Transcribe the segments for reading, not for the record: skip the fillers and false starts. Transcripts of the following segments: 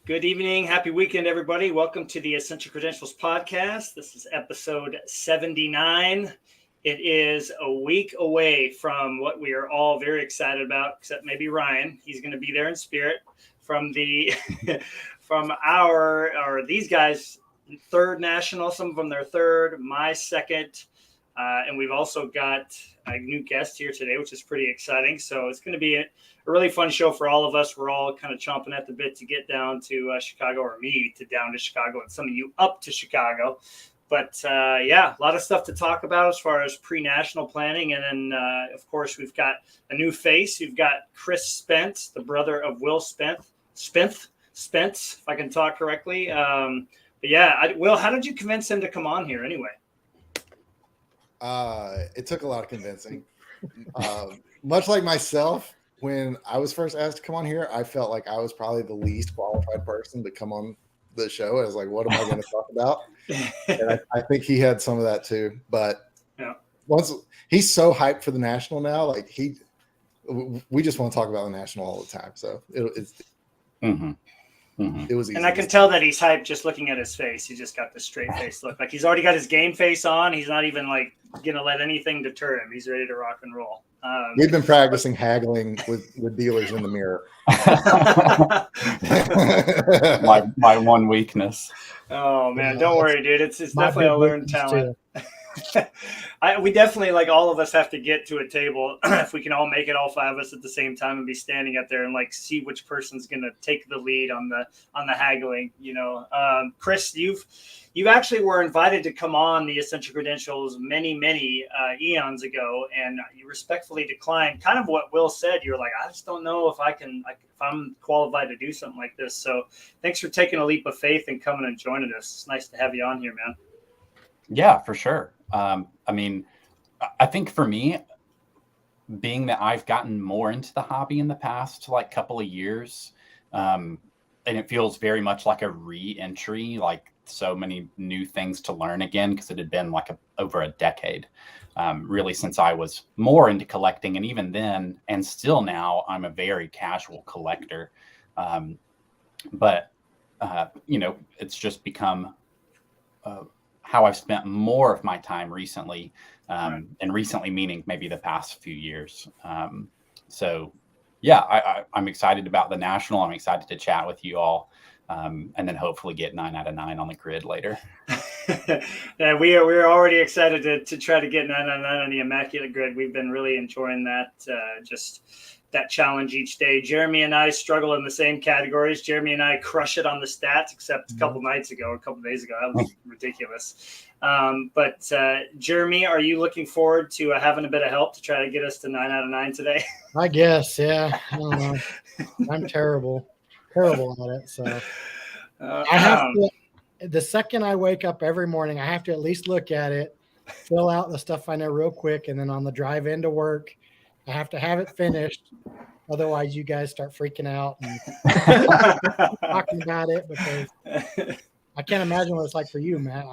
Good evening. Happy weekend, everybody. Welcome to the Essential Credentials Podcast. This is episode 79. It is a week away from what we are all very excited about, except maybe Ryan. He's going to be there in spirit from the from our or these guys' third national. Some of them their third, my second. And we've also got a new guest here today, which is pretty exciting. So it's going to be a really fun show for all of us. We're all kind of chomping at the bit to get down to Chicago, or me to down to Chicago, and some of you up to Chicago. But yeah, a lot of stuff to talk about as far as pre-national planning. And then, of course, we've got a new face. We've got Chris Spence, the brother of Will Spence, if I can talk correctly. But yeah, Will, how did you convince him to come on here anyway? It took a lot of convincing. Much like myself, when I was first asked to come on here, I felt like I was probably the least qualified person to come on the show. I was like, what am I going to talk about? And I think he had some of that too. But yeah, once he's so hyped for the national now, like we just want to talk about the national all the time. So it's. Mm-hmm. Mm-hmm. It was easy. And I can tell that he's hyped just looking at his face. He just got the straight face look. Like he's already got his game face on. He's not even like going to let anything deter him. He's ready to rock and roll. We've been practicing haggling with dealers in the mirror. my one weakness. Oh, man. Don't worry, dude. It's definitely a learned talent. We definitely, like, all of us have to get to a table if we can all make it, all five of us at the same time, and be standing up there and like see which person's going to take the lead on the haggling. You know, Chris, you actually were invited to come on the Essential Credentials many eons ago, and you respectfully declined. Kind of what Will said. You were like, I just don't know if if I'm qualified to do something like this. So thanks for taking a leap of faith and coming and joining us. It's nice to have you on here, man. Yeah, for sure. I mean, I think for me, being that I've gotten more into the hobby in the past like couple of years, and it feels very much like a re-entry, like so many new things to learn again, because it had been like over a decade, really, since I was more into collecting. And even then, and still now, I'm a very casual collector. But it's just become how I've spent more of my time recently, and recently meaning maybe the past few years. So yeah, I'm excited about the national. I'm excited to chat with you all, and then hopefully get 9 out of 9 on the grid later. Yeah, we're already excited to try to get 9 out of 9 on the immaculate grid. We've been really enjoying that, just that challenge each day. Jeremy and I struggle in the same categories. Jeremy and I crush it on the stats, except a couple days ago. That was ridiculous. But Jeremy, are you looking forward to having a bit of help to try to get us to 9 out of 9 today? I guess, yeah. I don't know. I'm terrible at it. So I have to, the second I wake up every morning, I have to at least look at it, fill out the stuff I know real quick, and then on the drive into work, I have to have it finished. Otherwise, you guys start freaking out and talking about it, because I can't imagine what it's like for you, Matt.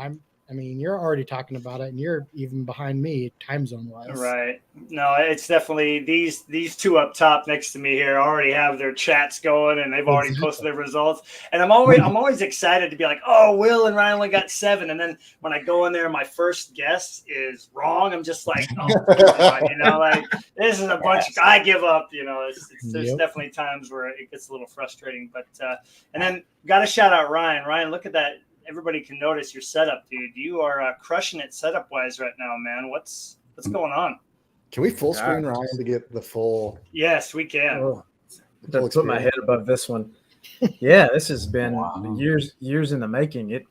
I mean, you're already talking about it, and you're even behind me time zone wise. Right. No, it's definitely these two up top next to me here already have their chats going, and they've already posted their results. And I'm always excited to be like, oh, Will and Ryan only got 7. And then when I go in there, my first guess is wrong. I'm just like, oh, God, like this is a bunch of, I give up. There's definitely times where it gets a little frustrating. But and then got to shout out Ryan. Ryan, look at that. Everybody can notice your setup, dude. You are crushing it setup wise right now, man. What's going on? Can we full screen Ryan to get the full? Yes, we can. Oh, to put my head above this one. Yeah, this has been years in the making. It,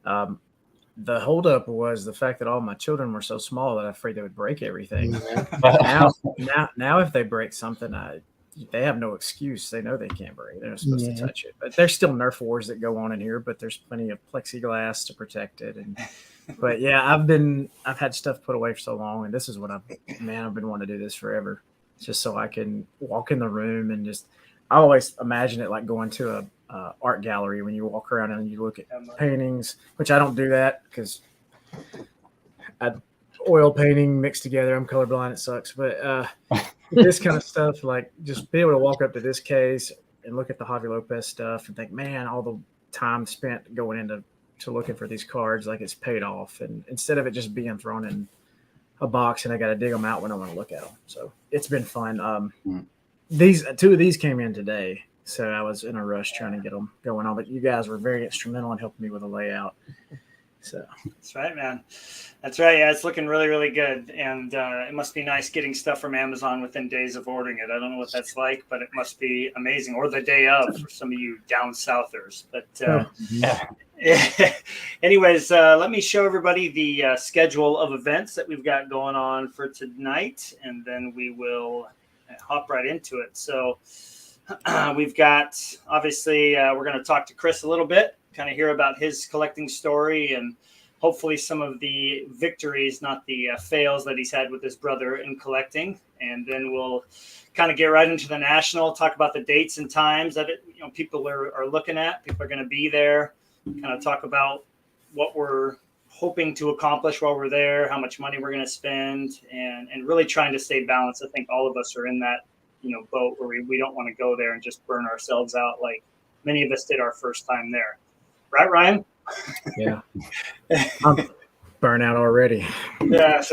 the holdup was the fact that all my children were so small that I'm afraid they would break everything. now, if they break something, they have no excuse. They know they can't break. They're not supposed to touch it. But there's still Nerf wars that go on in here, but there's plenty of plexiglass to protect it. But yeah, I've had stuff put away for so long, and this is what I've been wanting to do this forever, just so I can walk in the room and I always imagine it like going to a art gallery when you walk around and you look at paintings, which I don't do that because oil painting mixed together. I'm colorblind. It sucks. But this kind of stuff, like just be able to walk up to this case and look at the Javi Lopez stuff and think, man, all the time spent going into looking for these cards, like it's paid off. And instead of it just being thrown in a box and I got to dig them out when I want to look at them. So it's been fun. These two of these came in today, so I was in a rush trying to get them going on. But you guys were very instrumental in helping me with the layout. So that's right, man. That's right. Yeah, it's looking really, really good, and it must be nice getting stuff from Amazon within days of ordering it. I don't know what that's like, but it must be amazing. Or the day of for some of you down southers. But anyways, let me show everybody the schedule of events that we've got going on for tonight, and then we will hop right into it. So we've got, obviously, we're going to talk to Chris a little bit, kind of hear about his collecting story and hopefully some of the victories, not the fails that he's had with his brother in collecting. And then we'll kind of get right into the national, talk about the dates and times that people are looking at. People are going to be there, kind of talk about what we're hoping to accomplish while we're there, how much money we're going to spend, and really trying to stay balanced. I think all of us are in that boat where we don't want to go there and just burn ourselves out like many of us did our first time there. Right, Ryan? Yeah. I'm burnt out already. Yeah,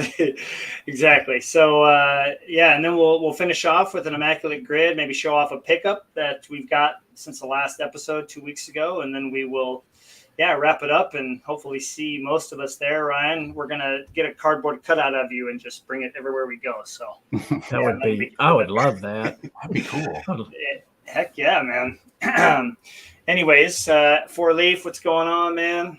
exactly. So, and then we'll finish off with an immaculate grid, maybe show off a pickup that we've got since the last episode 2 weeks ago, and then we will, wrap it up and hopefully see most of us there. Ryan, we're going to get a cardboard cutout of you and just bring it everywhere we go. So that would be cool. I would love that. That'd be cool. Heck yeah, man. Anyways, Four Leaf, what's going on, man?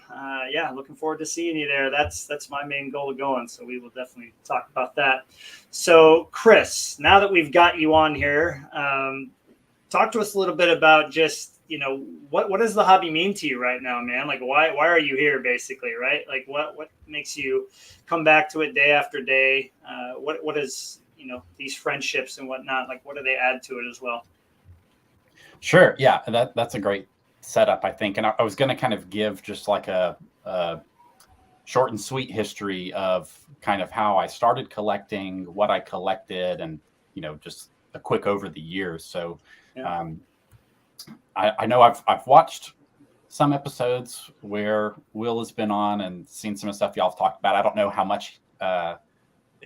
Looking forward to seeing you there. That's my main goal of going, so we will definitely talk about that. So, Chris, now that we've got you on here, talk to us a little bit about just, what does the hobby mean to you right now, man? Like, why are you here, basically, right? Like, what makes you come back to it day after day? What is, these friendships and whatnot, like, what do they add to it as well? Sure. Yeah, that's a great setup, I think. And I was going to kind of give just like a short and sweet history of kind of how I started collecting, what I collected, and, just a quick over the years. So I know I've watched some episodes where Will has been on and seen some of the stuff y'all have talked about. I don't know how much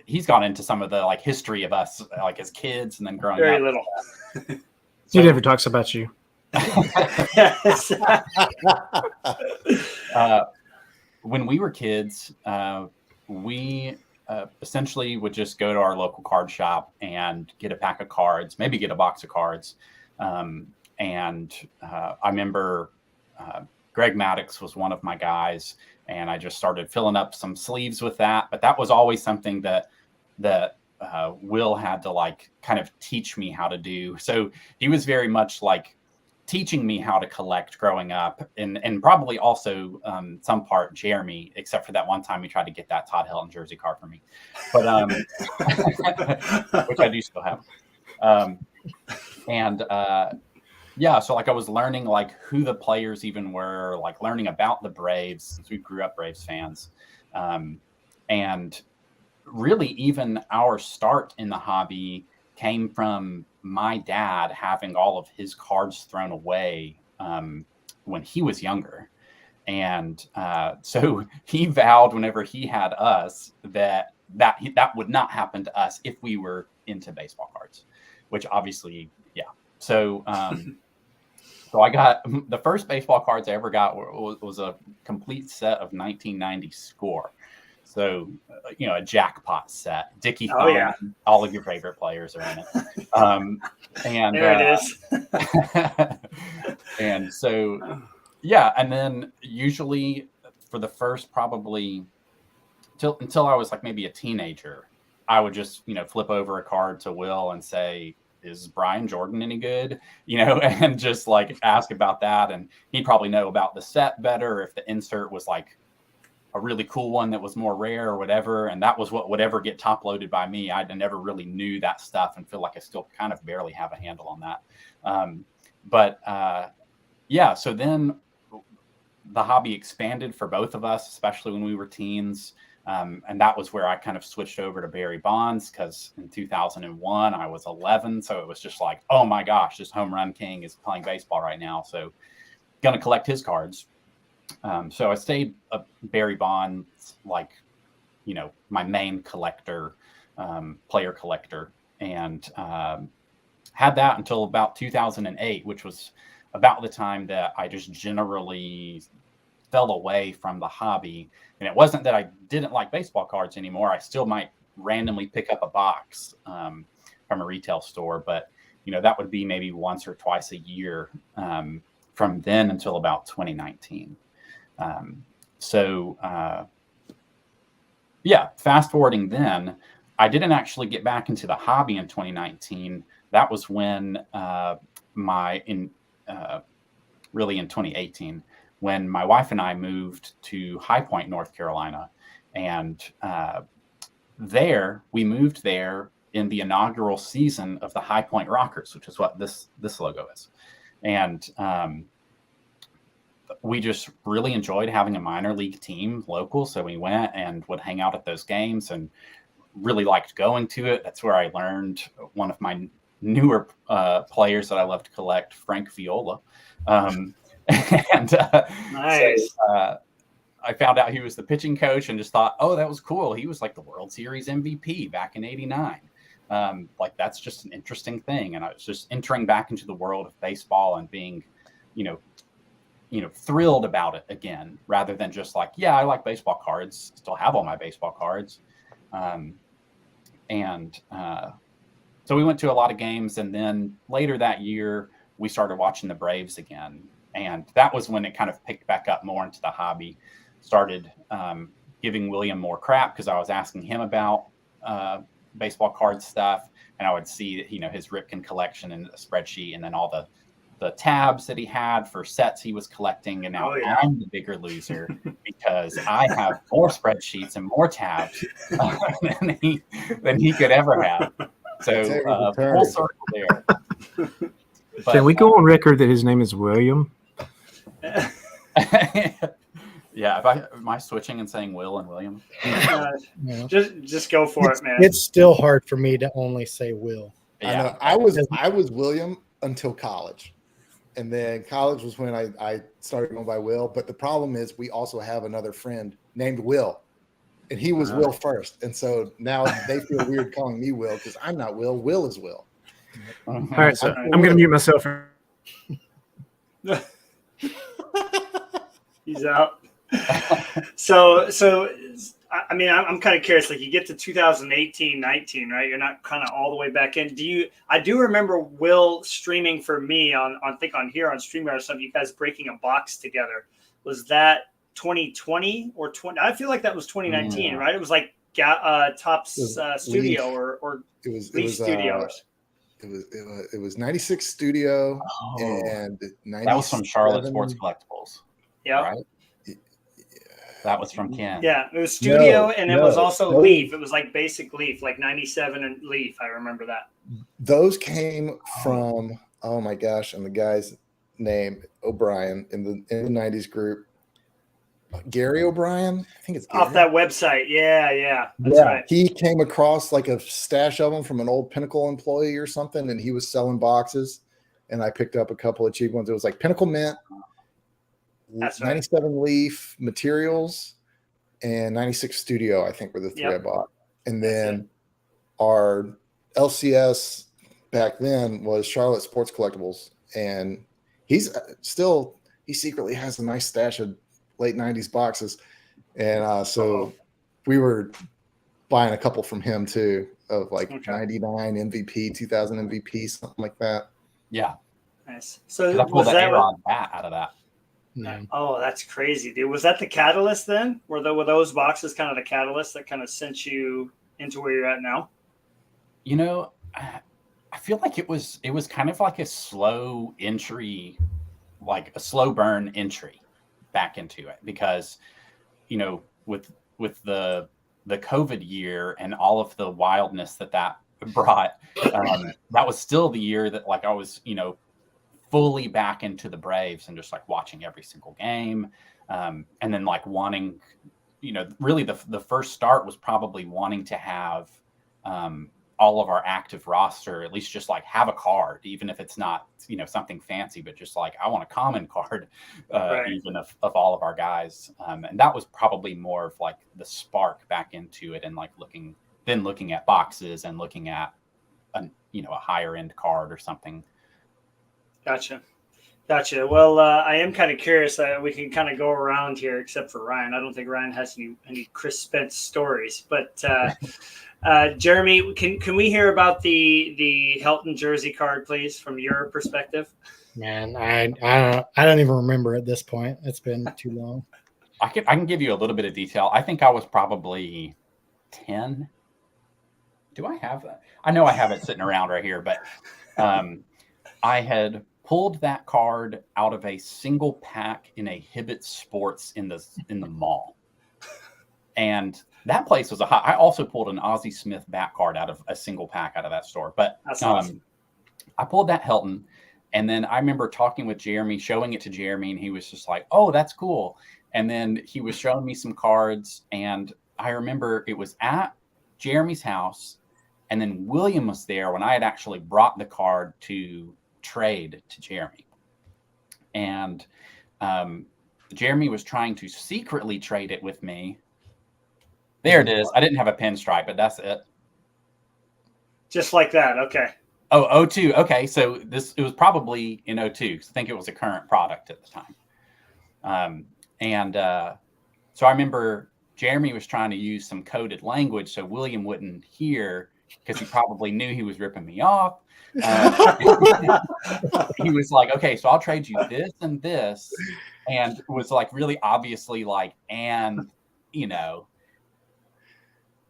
he's gone into some of the like history of us, like as kids and then growing Very up. little. He never talks about you. When we were kids, we essentially would just go to our local card shop and get a pack of cards, maybe get a box of cards. And I remember Greg Maddox was one of my guys, and I just started filling up some sleeves with that. But that was always something that Will had to like kind of teach me how to do. So he was very much like teaching me how to collect growing up, and probably also some part Jeremy, except for that one time he tried to get that Todd Helton jersey card for me, but which I do still have. So like I was learning like who the players even were, like learning about the Braves since we grew up Braves fans, and really even our start in the hobby came from my dad having all of his cards thrown away when he was younger. And so he vowed whenever he had us that would not happen to us if we were into baseball cards, which obviously, yeah. So so I got the first baseball cards I ever got was a complete set of 1990 Score. So, a jackpot set. Dickie Thone, all of your favorite players are in it. And there it is. And so, and then usually for the first probably until I was like maybe a teenager, I would just, flip over a card to Will and say, is Brian Jordan any good? And just like ask about that. And he'd probably know about the set better if the insert was like a really cool one that was more rare or whatever. And that was what would ever get top loaded by me. I never really knew that stuff and feel like I still kind of barely have a handle on that. So then the hobby expanded for both of us, especially when we were teens. And that was where I kind of switched over to Barry Bonds, because in 2001 I was 11. So it was just like, oh my gosh, this home run king is playing baseball right now. So going to collect his cards. So I stayed Barry Bonds, like, my main collector, player collector, and had that until about 2008, which was about the time that I just generally fell away from the hobby. And it wasn't that I didn't like baseball cards anymore. I still might randomly pick up a box from a retail store, but that would be maybe once or twice a year from then until about 2019. Fast forwarding then, I didn't actually get back into the hobby in 2019. That was when really in 2018, when my wife and I moved to High Point, North Carolina. And we moved there in the inaugural season of the High Point Rockers, which is what this logo is. And we just really enjoyed having a minor league team local. So we went and would hang out at those games and really liked going to it. That's where I learned one of my newer players that I love to collect, Frank Viola. Nice. So, I found out he was the pitching coach and just thought, oh, that was cool. He was like the World Series MVP back in '89. Like, that's just an interesting thing. And I was just entering back into the world of baseball and being, thrilled about it again, rather than just like, yeah, I like baseball cards, still have all my baseball cards. So we went to a lot of games, and then later that year, we started watching the Braves again. And that was when it kind of picked back up more into the hobby, started giving William more crap because I was asking him about baseball card stuff. And I would see, his Ripken collection in the spreadsheet, and then all the tabs that he had for sets he was collecting. And now I'm the bigger loser because I have more spreadsheets and more tabs than he could ever have. So full circle there. But, can we go on record that his name is William? Yeah, am I switching and saying Will and William? Just go for it, man. It's still hard for me to only say Will. Yeah, I was William until college. And then college was when I started going by Will. But the problem is we also have another friend named Will. And he was Will first. And so now they feel weird calling me Will because I'm not Will. Will is Will. All right, so I'm going to mute myself. He's out. So I mean, I'm kind of curious. Like, you get to 2018, 19, right? You're not kind of all the way back in. I do remember Will streaming for me on StreamYard or something. You guys breaking a box together. Was that 2020 or 20? I feel like that was 2019, right? It was like Topps Studio or Leaf Studios. It was 96 Studio and 97. That was from Charlotte Sports Collectibles. Yeah. Right? That was from Ken. Yeah, it was Studio, and it was also Leaf. It was like basic Leaf, like 97 and Leaf. I remember that. Those came from, oh my gosh, and the guy's name, O'Brien, in the 90s group. Gary O'Brien, I think it's Gary. Off that website. Yeah. That's right. He came across like a stash of them from an old Pinnacle employee or something, and he was selling boxes, and I picked up a couple of cheap ones. It was like Pinnacle Mint, That's 97 right. Leaf Materials, and 96 Studio, I think, were the three I bought. And then our LCS back then was Charlotte Sports Collectibles, and he secretly has a nice stash of late 90s boxes. And so we were buying a couple from him too, of like 99 MVP, 2000 MVP, something like that. Yeah. Nice. So I pulled the A-Rod bat out of that. No. Oh, that's crazy, dude. Was that the catalyst then? Were those boxes kind of the catalyst that kind of sent you into where you're at now? You know, I feel like it was kind of like a slow entry, like a slow burn entry back into it, because, you know, with the COVID year and all of the wildness that brought, that was still the year that, like, I was, you know, fully back into the Braves and just like watching every single game, and then like wanting really the first start was probably wanting to have all of our active roster, at least just like have a card, even if it's not, something fancy, but just like, I want a common card, even of all of our guys. And that was probably more of like the spark back into it, and like looking at boxes and looking at a higher end card or something. Gotcha. Well, I am kind of curious. We can kind of go around here, except for Ryan. I don't think Ryan has any Chris Spence stories, but Jeremy, can we hear about the Helton jersey card, please, from your perspective? Man, I don't even remember at this point. It's been too long. I can give you a little bit of detail. I think I was probably 10. Do I have that? I know I have it sitting around right here, but I had pulled that card out of a single pack in a Hibbett Sports in the mall. And that place was I also pulled an Ozzie Smith back card out of a single pack out of that store. But that's awesome. I pulled that Helton, and then I remember talking with Jeremy, showing it to Jeremy, and he was just like, "Oh, that's cool." And then he was showing me some cards, and I remember it was at Jeremy's house, and then William was there when I had actually brought the card to trade to Jeremy. And Jeremy was trying to secretly trade it with me. There it is. I didn't have a pinstripe, but that's it. Just like that. Okay. Oh, 02. Okay. So it was probably in 02. I think it was a current product at the time. So I remember Jeremy was trying to use some coded language so William wouldn't hear, because he probably knew he was ripping me off. He was like, "Okay, so I'll trade you this and this," and it was like really obviously like, and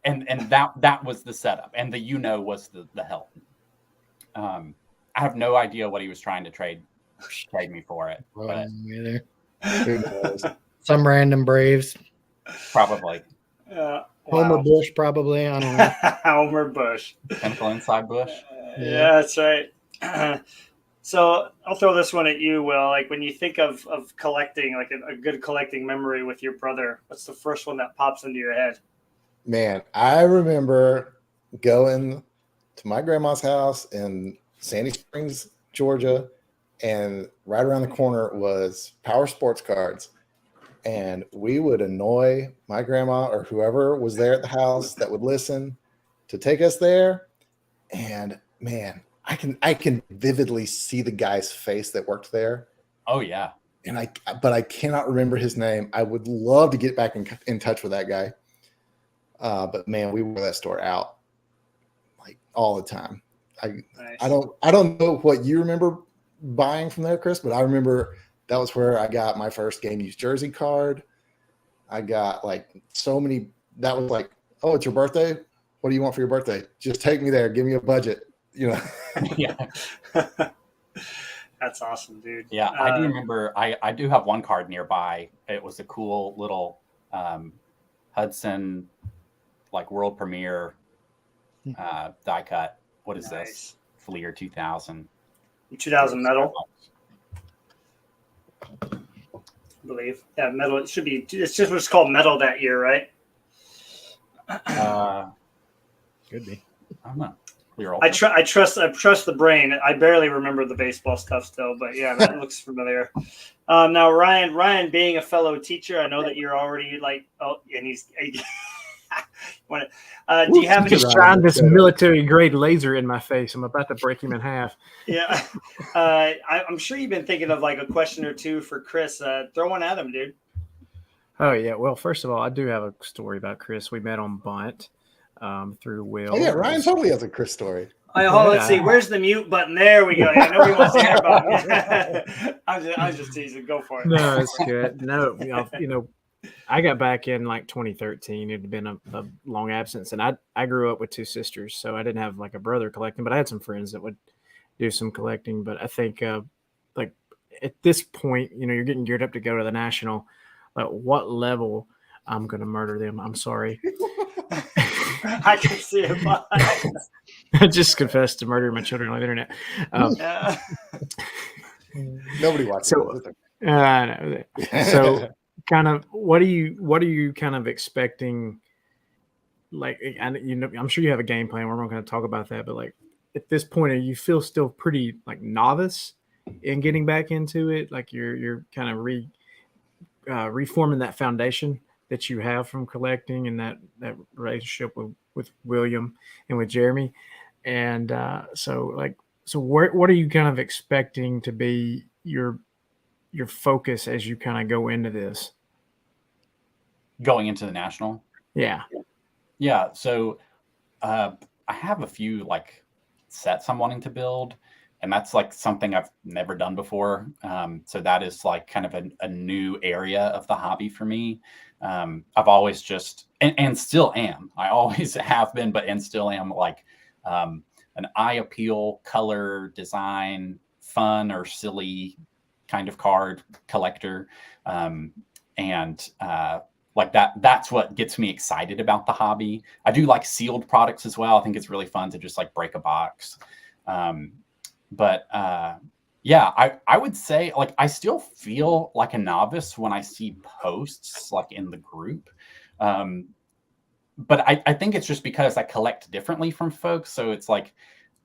that was the setup, and the was the help. I have no idea what he was trying to trade me for it. But who knows? Some random Braves, probably. Homer Bush, probably. I don't know. Homer Bush. Chemical inside Bush. Yeah, that's right. So I'll throw this one at you, Will. Like, when you think of collecting, like a good collecting memory with your brother, what's the first one that pops into your head? Man, I remember going to my grandma's house in Sandy Springs, Georgia, and right around the corner was Power Sports Cards. And we would annoy my grandma or whoever was there at the house that would listen to take us there. And man, I can vividly see the guy's face that worked there. Oh yeah. But I cannot remember his name. I would love to get back in touch with that guy. But man, we wore that store out like all the time. Nice. I don't know what you remember buying from there, Chris, but I remember that was where I got my first game used jersey card. I got like so many. That was like, "Oh, it's your birthday. What do you want for your birthday? Just take me there. Give me a budget." Yeah. That's awesome, dude. Yeah, I do remember. I do have one card nearby. It was a cool little Hudson, like world premiere die cut. What is this? Fleer 2000. 2000 metal. I believe. Yeah, metal. It should be. It's just what's called metal that year, right? Could be. I don't know. I trust the brain. I barely remember the baseball stuff still, but yeah, that looks familiar. Now, Ryan, being a fellow teacher, I know that you're already like, and he's. Do you have any? Just shine this military grade laser in my face. I'm about to break him in half. Yeah, I'm sure you've been thinking of like a question or two for Chris. Throw one at him, dude. Oh yeah. Well, first of all, I do have a story about Chris. We met on Bunt through Will. Oh yeah, Ryan totally has a Chris story. Let's see. Where's the mute button? There we go. I know he wants to hear about it. I was just teasing. Go for it. No, it's good. No, I got back in like 2013. It had been a long absence, and I grew up with two sisters, so I didn't have like a brother collecting, but I had some friends that would do some collecting. But I think like at this point, you're getting geared up to go to the national. At what level I'm going to murder them? I'm sorry. I can see it. I just confessed to murdering my children on the internet. Nobody watches. So, I know. So kind of what are you kind of expecting? Like, and I'm sure you have a game plan. We're not going to talk about that, but like at this point, you feel still pretty like novice in getting back into it. Like you're kind of reforming that foundation that you have from collecting and that relationship with William and with Jeremy. And so what are you kind of expecting to be your focus as you kind of go into this? Going into the national? Yeah. Yeah. So I have a few like sets I'm wanting to build, and that's like something I've never done before. So that is like kind of a new area of the hobby for me. I've always just, and still am, I always have been, and still am like an eye appeal, color, design, fun or silly kind of card collector. Like that's what gets me excited about the hobby. I do like sealed products as well. I think it's really fun to just like break a box. Yeah, I would say like I still feel like a novice when I see posts like in the group. But I think it's just because I collect differently from folks. So it's like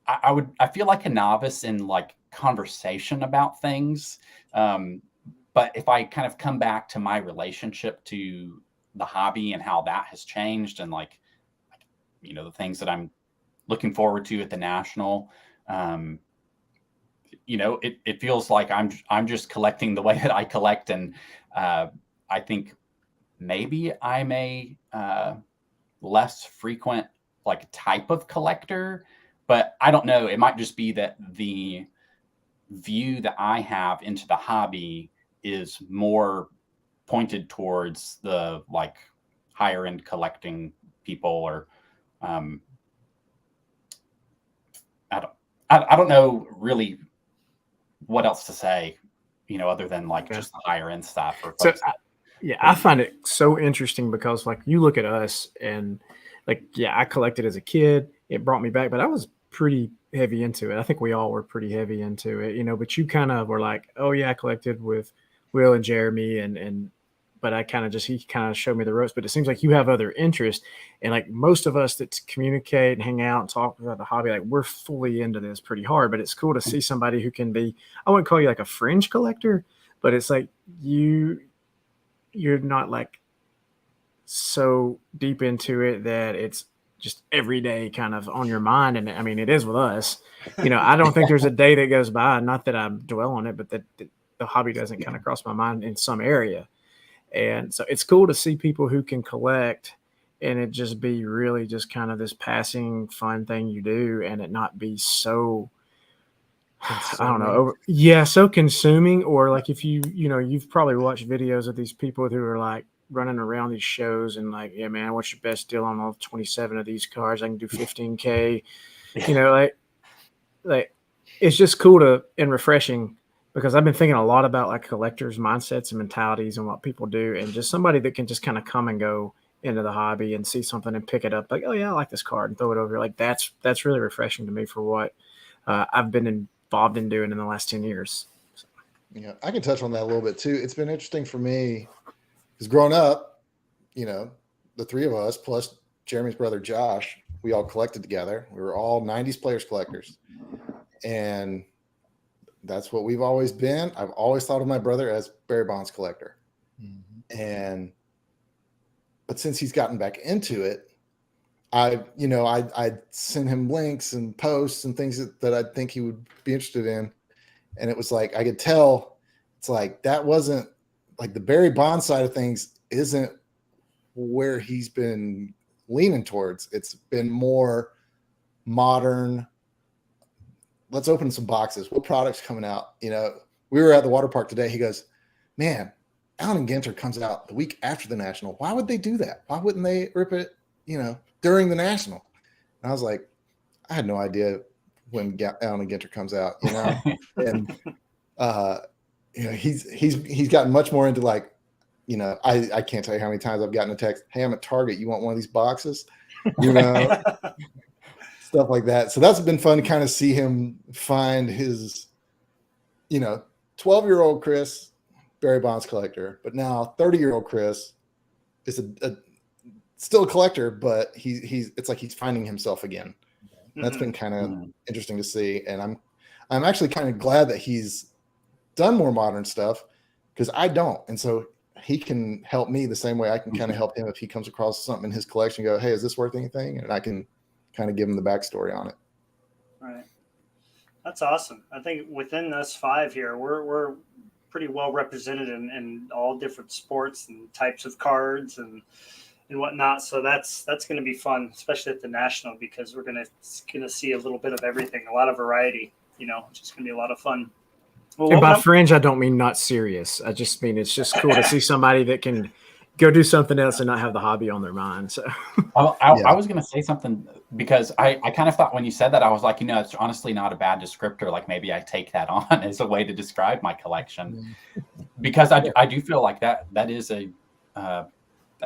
I feel like a novice in like conversation about things. But if I kind of come back to my relationship to the hobby and how that has changed and like the things that I'm looking forward to at the national, it feels like I'm just collecting the way that I collect. And I think maybe I'm a less frequent like type of collector, but I don't know. It might just be that the view that I have into the hobby is more pointed towards the like higher end collecting people, or I don't know really what else to say, other than like just the higher end stuff. So I find it so interesting because like you look at us and like, yeah, I collected as a kid. It brought me back, but I was pretty heavy into it. I think we all were pretty heavy into it, but you kind of were like, oh yeah, I collected with Will and Jeremy but he kind of showed me the ropes. But it seems like you have other interests, and like most of us that communicate and hang out and talk about the hobby, like we're fully into this pretty hard. But it's cool to see somebody who can be, I wouldn't call you like a fringe collector, but it's like you're not like so deep into it that it's just every day kind of on your mind. And I mean, it is with us, I don't think there's a day that goes by, not that I dwell on it, but that the hobby doesn't kind of cross my mind in some area. And so it's cool to see people who can collect and it just be really just kind of this passing fun thing you do, and it not be so consuming. I don't know. So consuming. Or like if you've probably watched videos of these people who are like running around these shows and like, yeah, man, what's your best deal on all 27 of these cards? I can do 15K. Like it's just cool and refreshing. Because I've been thinking a lot about like collectors' mindsets and mentalities and what people do, and just somebody that can just kind of come and go into the hobby and see something and pick it up. Like, oh yeah, I like this card, and throw it over. Like that's really refreshing to me for what I've been involved in doing in the last 10 years. So. Yeah, I can touch on that a little bit too. It's been interesting for me because growing up, the three of us plus Jeremy's brother Josh, we all collected together. We were all 90s players collectors, and that's what we've always been. I've always thought of my brother as Barry Bonds collector. Mm-hmm. But since he's gotten back into it, I send him links and posts and things that I think he would be interested in. And it was like, I could tell it's like, that wasn't like the Barry Bonds side of things isn't where he's been leaning towards. It's been more modern. Let's open some boxes. What product's coming out? We were at the water park today. He goes, man, Allen and Ginter comes out the week after the national. Why would they do that? Why wouldn't they rip it, during the national? And I was like, I had no idea when Allen and Ginter comes out, and he's gotten much more into like, I can't tell you how many times I've gotten a text, hey, I'm at Target. You want one of these boxes? Stuff like that. So that's been fun to kind of see him find his, 12-year-old Chris Barry Bonds collector, but now 30-year-old Chris is still a collector, but it's like he's finding himself again. That's been kind of interesting to see, and I'm actually kind of glad that he's done more modern stuff, because I don't, and so he can help me the same way I can kind of help him if he comes across something in his collection. Go, hey, is this worth anything? And I can kind of give him the backstory on it. Right, that's awesome. I think within us 5 here, we're pretty well represented in all different sports and types of cards and whatnot. So that's going to be fun, especially at the National, because we're going to see a little bit of everything, a lot of variety. It's just going to be a lot of fun. Well, and by fringe, I don't mean not serious. I just mean it's just cool to see somebody that can go do something else and not have the hobby on their mind. So I was going to say something, because I kind of thought when you said that, I was like, it's honestly not a bad descriptor. Like maybe I take that on as a way to describe my collection, because I do feel like that is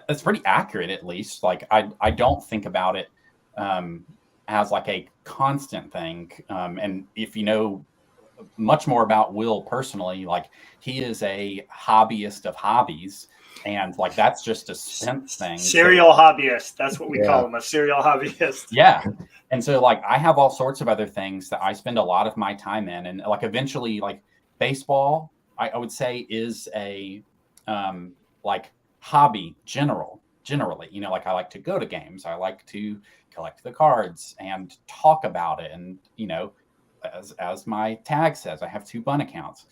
that's pretty accurate, at least. Like I don't think about it as like a constant thing. And if you know much more about Will personally, like he is a hobbyist of hobbies, and like that's just a sense thing. Serial hobbyist. That's what we call him, a serial hobbyist. Yeah. And so like I have all sorts of other things that I spend a lot of my time in, and like eventually like baseball, I would say is a like hobby generally. Like I like to go to games. I like to collect the cards and talk about it. And, as my tag says, I have 2 Bun accounts,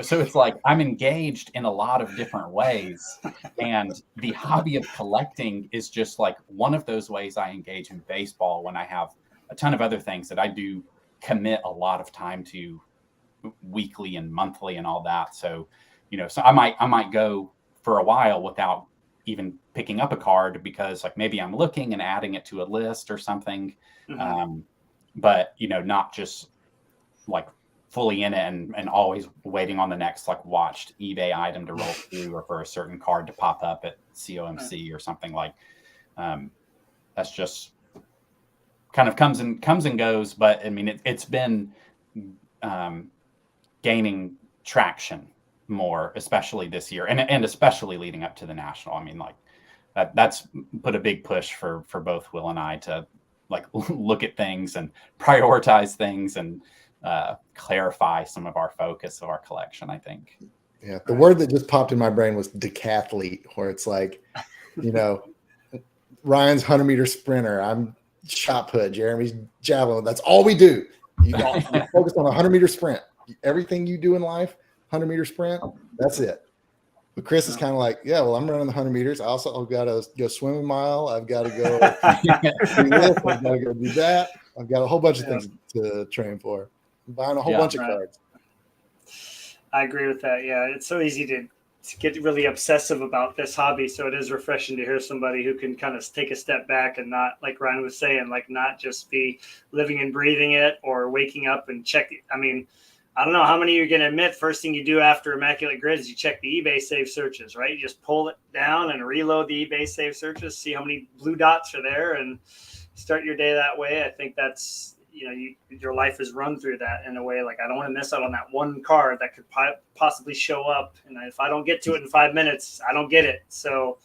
so it's like I'm engaged in a lot of different ways. And the hobby of collecting is just like one of those ways I engage in baseball, when I have a ton of other things that I do commit a lot of time to weekly and monthly and all that. So, so I might go for a while without even picking up a card, because like maybe I'm looking and adding it to a list or something. But, not just like fully in it and always waiting on the next like watched eBay item to roll through, or for a certain card to pop up at COMC or something. Like that's just kind of comes and goes. But I mean, it's been gaining traction more, especially this year, and especially leading up to the National. I mean, like that's put a big push for both Will and I to like look at things and prioritize things and clarify some of our focus of our collection, I think. Yeah, the word that just popped in my brain was decathlete, where it's like, Ryan's 100-meter sprinter, I'm shot put, Jeremy's javelin. That's all we do. You focus on a 100-meter sprint. Everything you do in life, 100-meter sprint, that's it. But Chris is kind of like, yeah, well, I'm running the 100 meters. I've got to go swim a mile. I've got to go do this. I've got to go do that. I've got a whole bunch of things to train for. I'm buying a whole bunch of cards. I agree with that. Yeah, it's so easy to get really obsessive about this hobby. So it is refreshing to hear somebody who can kind of take a step back and not, like Ryan was saying, like not just be living and breathing it or waking up and check it. I mean, I don't know how many of you are going to admit first thing you do after Immaculate Grid is you check the eBay save searches, right? You just pull it down and reload the eBay save searches, see how many blue dots are there, and start your day that way. I think that's, your life is run through that in a way. Like, I don't want to miss out on that one card that could possibly show up. And if I don't get to it in 5 minutes, I don't get it. So,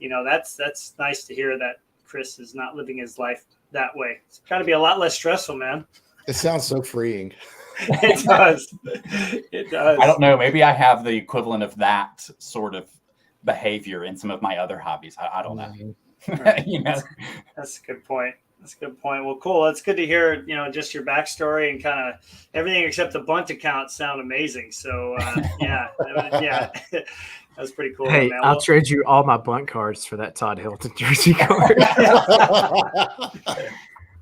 that's nice to hear that Chris is not living his life that way. It's got to be a lot less stressful, man. It sounds so freeing. It does. It does. I don't know. Maybe I have the equivalent of that sort of behavior in some of my other hobbies. I don't know. Right. That's a good point. Well, cool. It's good to hear, just your backstory and kind of everything except the bunt account sound amazing. So, yeah, that's pretty cool. Hey, man. I'll trade you all my bunt cards for that Todd Hilton jersey card.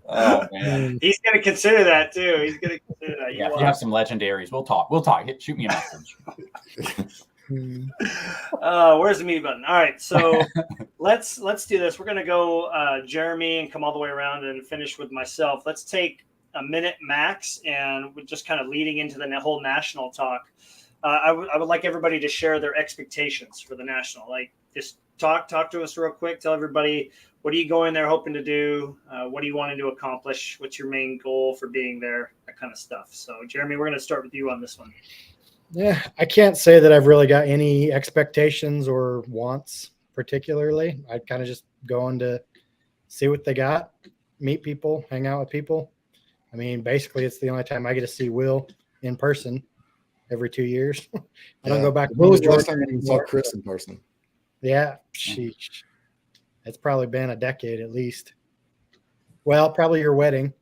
Oh man, he's going to consider that too. He's going to consider that. Yeah, if you have some legendaries, we'll talk. Shoot me a message. Where's the mute button? All right, so let's do this. We're going to go Jeremy and come all the way around and finish with myself. Let's take a minute max, and we're just kind of leading into the whole national talk. I would like everybody to share their expectations for the national. Like, just talk to us real quick. Tell everybody, what are you going there hoping to do? What do you want to accomplish? What's your main goal for being there? That kind of stuff. So, Jeremy, we're going to start with you on this one. Yeah, I can't say that I've really got any expectations or wants particularly. I kind of just going to see what they got, meet people, hang out with people. I mean, basically, it's the only time I get to see Will in person every 2 years. I don't go back When was to the last Georgia time you saw anymore. Chris in person? Yeah, sheesh. It's probably been a decade at least. Well, probably your wedding.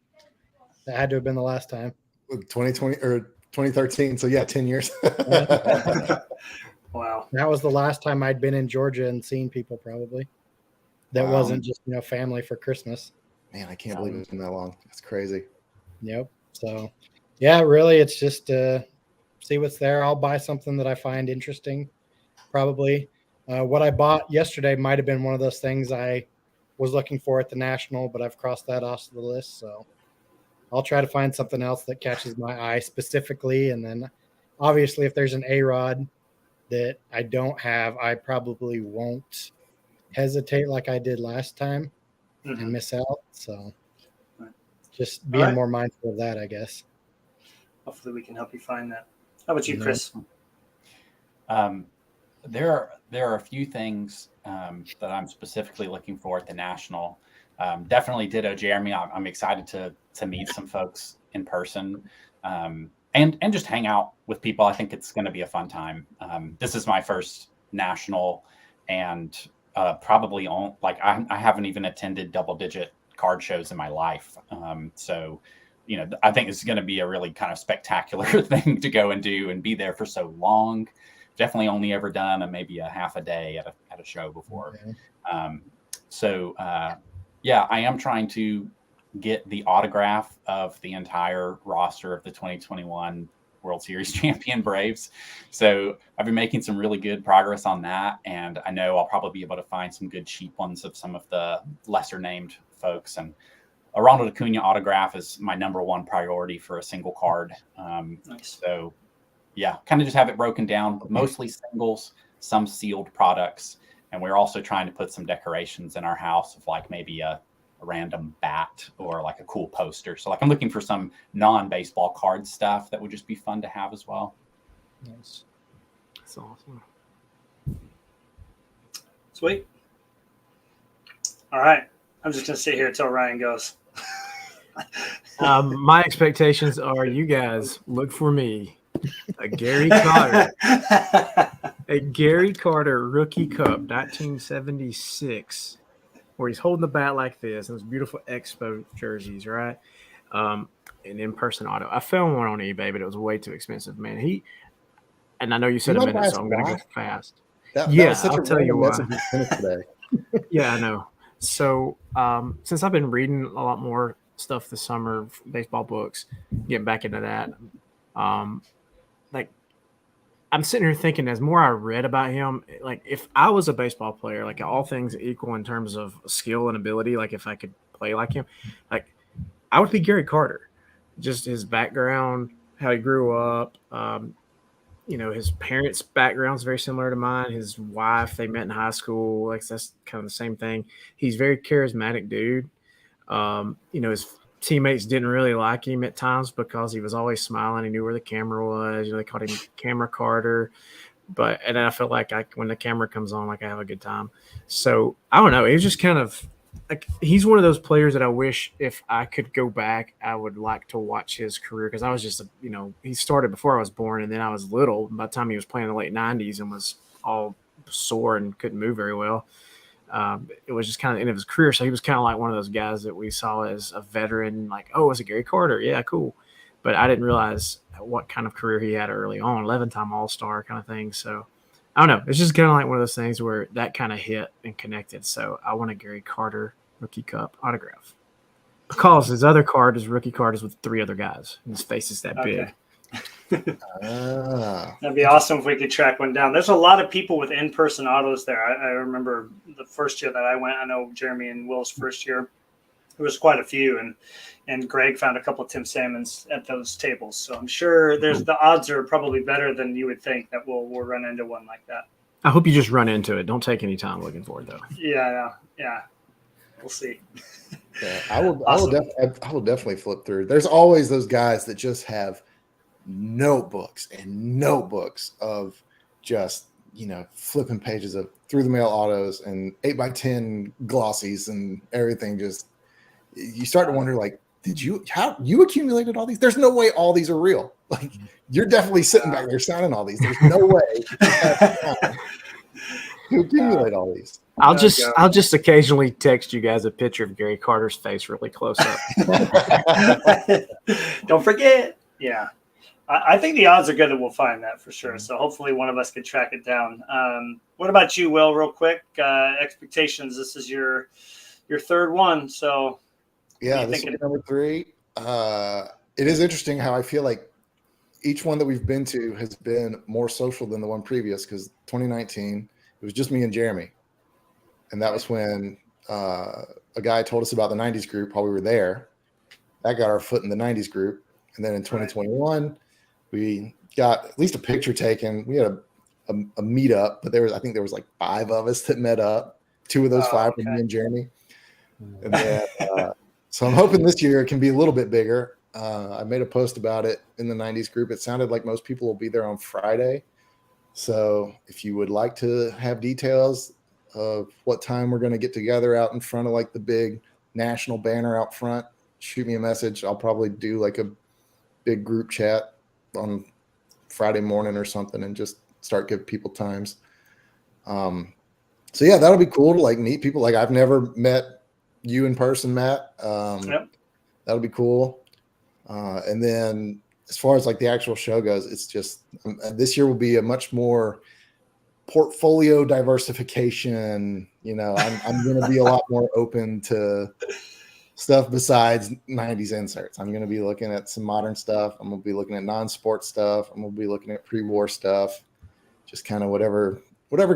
That had to have been the last time. 2020 or 2013. So yeah, 10 years. Wow. That was the last time I'd been in Georgia and seen people probably. That Wow. wasn't just, family for Christmas. Man, I can't believe it's been that long. That's crazy. Yep. So, yeah, really, it's just see what's there. I'll buy something that I find interesting, probably. What I bought yesterday might have been one of those things I was looking for at the National, but I've crossed that off the list. So I'll try to find something else that catches my eye specifically. And then obviously, if there's an A-Rod that I don't have, I probably won't hesitate like I did last time and miss out. So just being more mindful of that, I guess. Hopefully we can help you find that. How about you, Chris? There are a few things that I'm specifically looking for at the National. Definitely ditto Jeremy. I'm excited to meet some folks in person and just hang out with people. I think it's going to be a fun time. This is my first National, and probably I haven't even attended double-digit card shows in my life. So, I think it's going to be a really kind of spectacular thing to go and do and be there for so long. Definitely only ever done maybe a half a day at a show before. Okay. I am trying to get the autograph of the entire roster of the 2021 World Series champion Braves. So I've been making some really good progress on that. And I know I'll probably be able to find some good cheap ones of some of the lesser named folks. And a Ronald Acuna autograph is my number one priority for a single card. Nice. So yeah, kind of just have it broken down, mostly singles, some sealed products. And we're also trying to put some decorations in our house of like maybe a random bat or like a cool poster. So like I'm looking for some non-baseball card stuff that would just be fun to have as well. Nice. That's awesome. Sweet. All right. I'm just going to sit here until Ryan goes. My expectations are you guys look for me. A Gary Carter rookie cup, 1976, where he's holding the bat like this, and those beautiful Expo jerseys, right? An in-person auto. I found one on eBay, but it was way too expensive, man. And I know you said a minute, so I'm going to go fast. I'll tell you why. Today. Yeah, I know. So since I've been reading a lot more stuff this summer, baseball books, getting back into that, I'm sitting here thinking as more I read about him, like if I was a baseball player, like all things equal in terms of skill and ability, like if I could play like him, like I would be Gary Carter. Just his background, how he grew up, his parents' background is very similar to mine. His wife, they met in high school. Like that's kind of the same thing. He's a very charismatic dude. His teammates didn't really like him at times because he was always smiling. He knew where the camera was. They called him Camera Carter. And then I feel like when the camera comes on, like I have a good time. So I don't know. He was just kind of like he's one of those players that I wish if I could go back, I would like to watch his career because I was just he started before I was born, and then I was little. By the time he was playing in the late 90s and was all sore and couldn't move very well. It was just kind of the end of his career. So he was kind of like one of those guys that we saw as a veteran, like, oh, is it Gary Carter? Yeah, cool. But I didn't realize what kind of career he had early on, 11-time All-Star kind of thing. So I don't know. It's just kind of like one of those things where that kind of hit and connected. So I want a Gary Carter rookie cup autograph because his other card, his rookie card, is with 3 other guys. And his face is that big. That'd be awesome if we could track one down. There's a lot of people with in-person autos there. I remember the first year that I went. I know Jeremy and Will's first year. There was quite a few, and Greg found a couple of Tim Salmons at those tables. So I'm sure the odds are probably better than you would think that we'll run into one like that. I hope you just run into it. Don't take any time looking for it though. Yeah. We'll see. Yeah, I will definitely flip through. There's always those guys that just have notebooks and notebooks of just, flipping pages of through the mail autos and 8x10 glossies and everything. Just, you start to wonder, like, how you accumulated all these? There's no way all these are real. Like, you're definitely sitting back there signing all these. There's no way to accumulate all these. I'll just occasionally text you guys a picture of Gary Carter's face really close up. Don't forget. Yeah. I think the odds are good that we'll find that for sure. So hopefully one of us can track it down. What about you, Will, real quick? Expectations. This is your third one. So yeah, this is number 3. It is interesting how I feel like each one that we've been to has been more social than the one previous, because 2019, it was just me and Jeremy. And that was when a guy told us about the 90s group while we were there. That got our foot in the 90s group. And then in 2021, we got at least a picture taken. We had a meetup, but I think there was like 5 of us that met up. 2 of those 5 were me and Jeremy. And then, so I'm hoping this year it can be a little bit bigger. I made a post about it in the 90s group. It sounded like most people will be there on Friday. So if you would like to have details of what time we're going to get together out in front of like the big national banner out front, shoot me a message. I'll probably do like a big group chat on Friday morning or something and just start giving people times. So yeah, that'll be cool to like meet people. Like, I've never met you in person, Matt. Yep. That'll be cool. And then as far as like the actual show goes, it's just this year will be a much more portfolio diversification. I'm going to be a lot more open to stuff besides 90s inserts. I'm going to be looking at some modern stuff. I'm going to be looking at non-sport stuff. I'm going to be looking at pre-war stuff. Just kind of whatever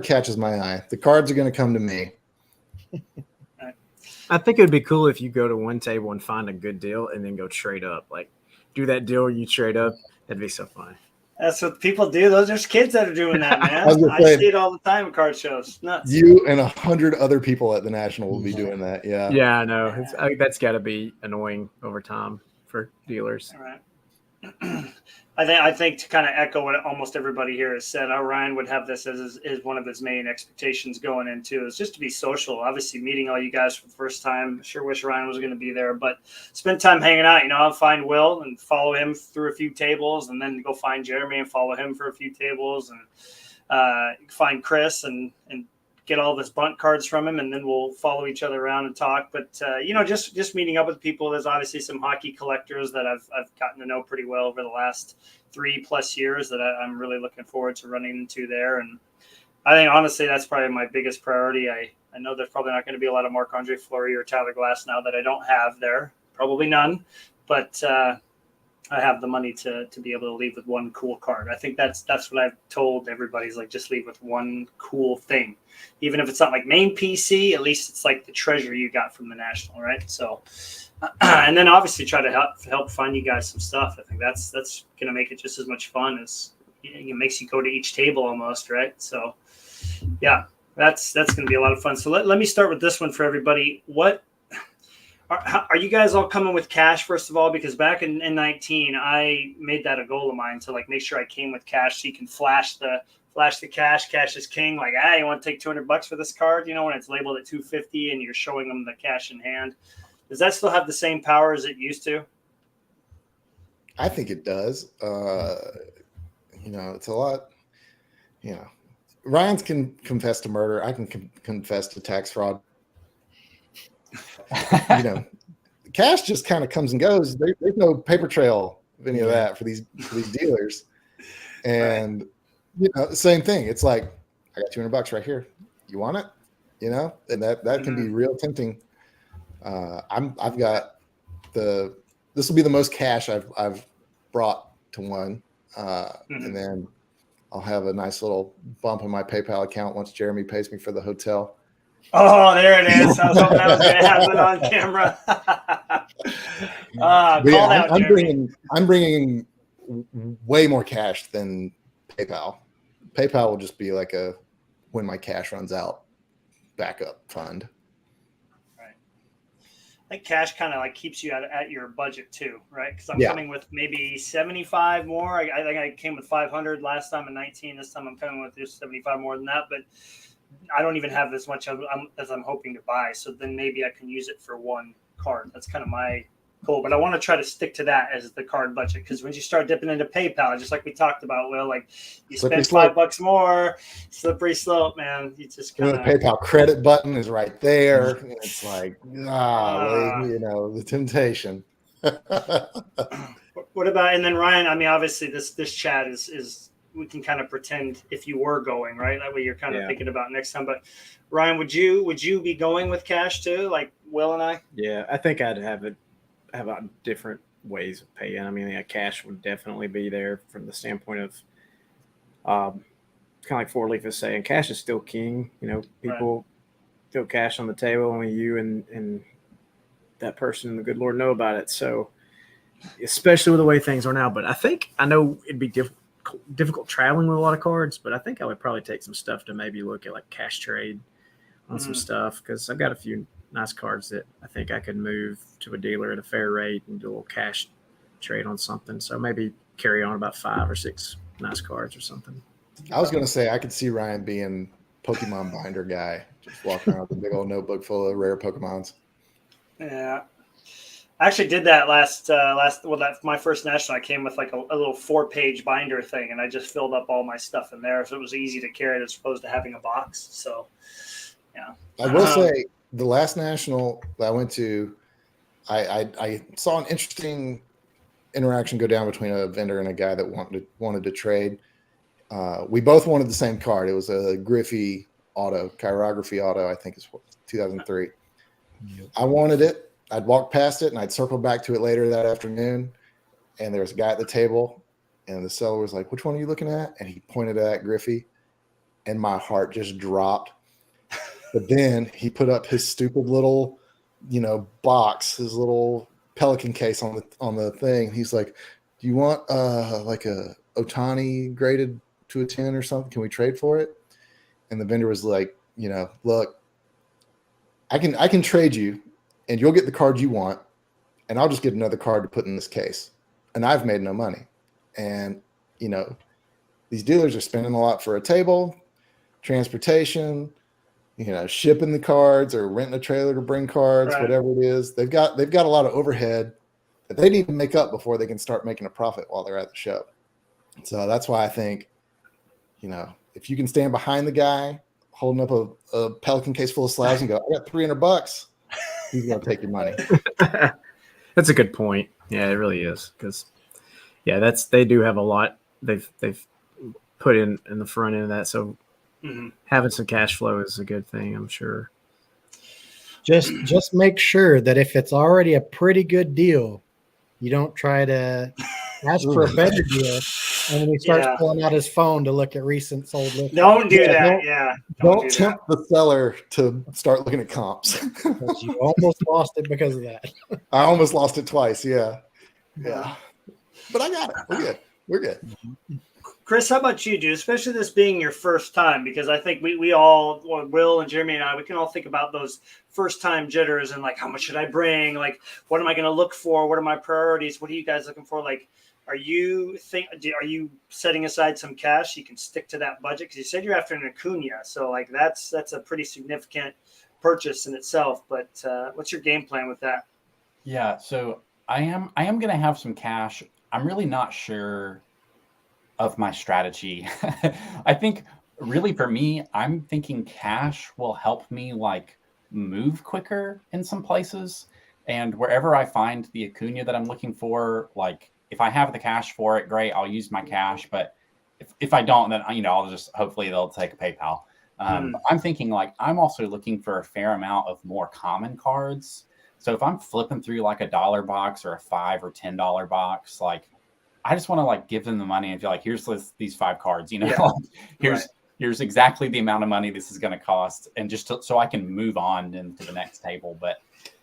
catches my eye. The cards are going to come to me. I think it would be cool if you go to one table and find a good deal and then go trade up. Like, do that deal where you trade up. That'd be so funny. That's what people do. There's kids that are doing that, man. I see it all the time at card shows. Nuts. You and 100 other people at the National will be doing that. Yeah. Yeah, I know. That's got to be annoying over time for dealers. All right. I think to kind of echo what almost everybody here has said, Ryan would have this as one of his main expectations going into is just to be social. Obviously, meeting all you guys for the first time. Sure wish Ryan was going to be there, but spend time hanging out. I'll find Will and follow him through a few tables, and then go find Jeremy and follow him for a few tables, and find Chris and get all this bunt cards from him, and then we'll follow each other around and talk. But just meeting up with people. There's obviously some hockey collectors that I've gotten to know pretty well over the last 3+ years that I'm really looking forward to running into there. And I think honestly that's probably my biggest priority. I know there's probably not going to be a lot of Marc-Andre Fleury or Tyler Glass now that I don't have there. Probably none, but I have the money to be able to leave with one cool card. I think that's what I've told everybody is like, just leave with one cool thing. Even if it's not like main PC, at least it's like the treasure you got from the National, right? So, and then obviously try to help find you guys some stuff. I think that's going to make it just as much fun as it makes you go to each table almost, right? So, yeah, that's going to be a lot of fun. So let me start with this one for everybody. What are you guys all coming with cash, first of all? Because back in 19, I made that a goal of mine to like make sure I came with cash so you can flash the cash. Cash is king. Like, you want to take $200 for this card? When it's labeled at $250 and you're showing them the cash in hand. Does that still have the same power as it used to? I think it does. It's a lot. Ryan's can confess to murder. I can confess to tax fraud. Cash just kind of comes and goes. There's no paper trail of any of that for these dealers. And same thing. It's like, I got $200 right here. You want it? And that can be real tempting. I've got this will be the most cash I've brought to one. And then I'll have a nice little bump in my PayPal account once Jeremy pays me for the hotel. Oh, there it is. I was hoping that was going to happen on camera. I'm bringing way more cash than PayPal. PayPal will just be like when my cash runs out backup fund. Right. think cash kind of like keeps you at your budget too, right? Because I'm Yeah. coming with maybe 75 more. I think I came with 500 last time in 19. This time I'm coming with just 75 more than that, but I don't even have as much as I'm hoping to buy. So then maybe I can use it for one card. That's kind of my goal. But I want to try to stick to that as the card budget, because when you start dipping into PayPal, just like we talked about, Will, like you Slippery spend slope. $5 more, slippery slope, man. You just kind The of PayPal credit button is right there. And it's like, the temptation. What about, and then Ryan, I mean, obviously this chat is we can kind of pretend if you were going, right? That way you're kind of thinking about next time. But Ryan, would you be going with cash too, like Will and I? Yeah, I think I'd have different ways of paying. I mean, cash would definitely be there from the standpoint of kind of like Four Leaf is saying, cash is still king. You know, people throw cash on the table, only you and that person and the good Lord know about it. So especially with the way things are now. But I know it'd be difficult traveling with a lot of cards, but I think I would probably take some stuff to maybe look at like cash trade on some stuff, because I've got a few nice cards that I think I could move to a dealer at a fair rate and do a little cash trade on something. So maybe carry on about 5 or 6 nice cards or something. I was going to say I could see Ryan being Pokemon binder guy, just walking around with a big old notebook full of rare Pokemons. Yeah. I actually did that that's my first national. I came with like a little 4-page binder thing, and I just filled up all my stuff in there, so it was easy to carry as opposed to having a box. So, yeah. I will say the last national that I went to, I saw an interesting interaction go down between a vendor and a guy that wanted to trade. We both wanted the same card. It was a Griffey auto, chirography auto, I think it's 2003. Yep. I wanted it. I'd walk past it and I'd circle back to it later that afternoon. And there was a guy at the table, and the seller was like, "Which one are you looking at?" And he pointed at Griffey, and my heart just dropped. But then he put up his stupid little, box, his little Pelican case on the thing. He's like, "Do you want like a Otani graded to a 10 or something? Can we trade for it?" And the vendor was like, "Look, I can trade you, and you'll get the card you want, and I'll just get another card to put in this case. And I've made no money." And, these dealers are spending a lot for a table, transportation, shipping the cards or renting a trailer to bring cards, whatever it is. They've got a lot of overhead that they need to make up before they can start making a profit while they're at the show. So that's why I think, if you can stand behind the guy holding up a Pelican case full of slabs and go, "I got $300, he's going to take your money." That's a good point. Yeah, it really is. Because, they do have a lot they've put in the front end of that. So having some cash flow is a good thing, I'm sure. Just make sure that if it's already a pretty good deal, you don't try to ask for a better deal. And when he starts pulling out his phone to look at recent sold listings. Don't do that. Don't tempt the seller to start looking at comps. You almost lost it because of that. I almost lost it twice. Yeah. But I got it. We're good. Chris, how about you, dude? Especially this being your first time, because I think we all, Will and Jeremy and I, we can all think about those first time jitters and like, how much should I bring? Like, what am I going to look for? What are my priorities? What are you guys looking for? Like, are you setting aside some cash so you can stick to that budget? Because you said you're after an Acuna, so like that's a pretty significant purchase in itself. But what's your game plan with that? Yeah, so I am going to have some cash. I'm really not sure of my strategy. I think really for me, I'm thinking cash will help me like move quicker in some places, and wherever I find the Acuna that I'm looking for, like if I have the cash for it, great, I'll use my cash. But if I don't, then I'll just hopefully they'll take a PayPal. I'm thinking like I'm also looking for a fair amount of more common cards. So if I'm flipping through like a $1 box or a $5 or $10 box, like I just want to like give them the money and feel like here's these 5 cards, here's exactly the amount of money this is going to cost, and just so I can move on into the next table. But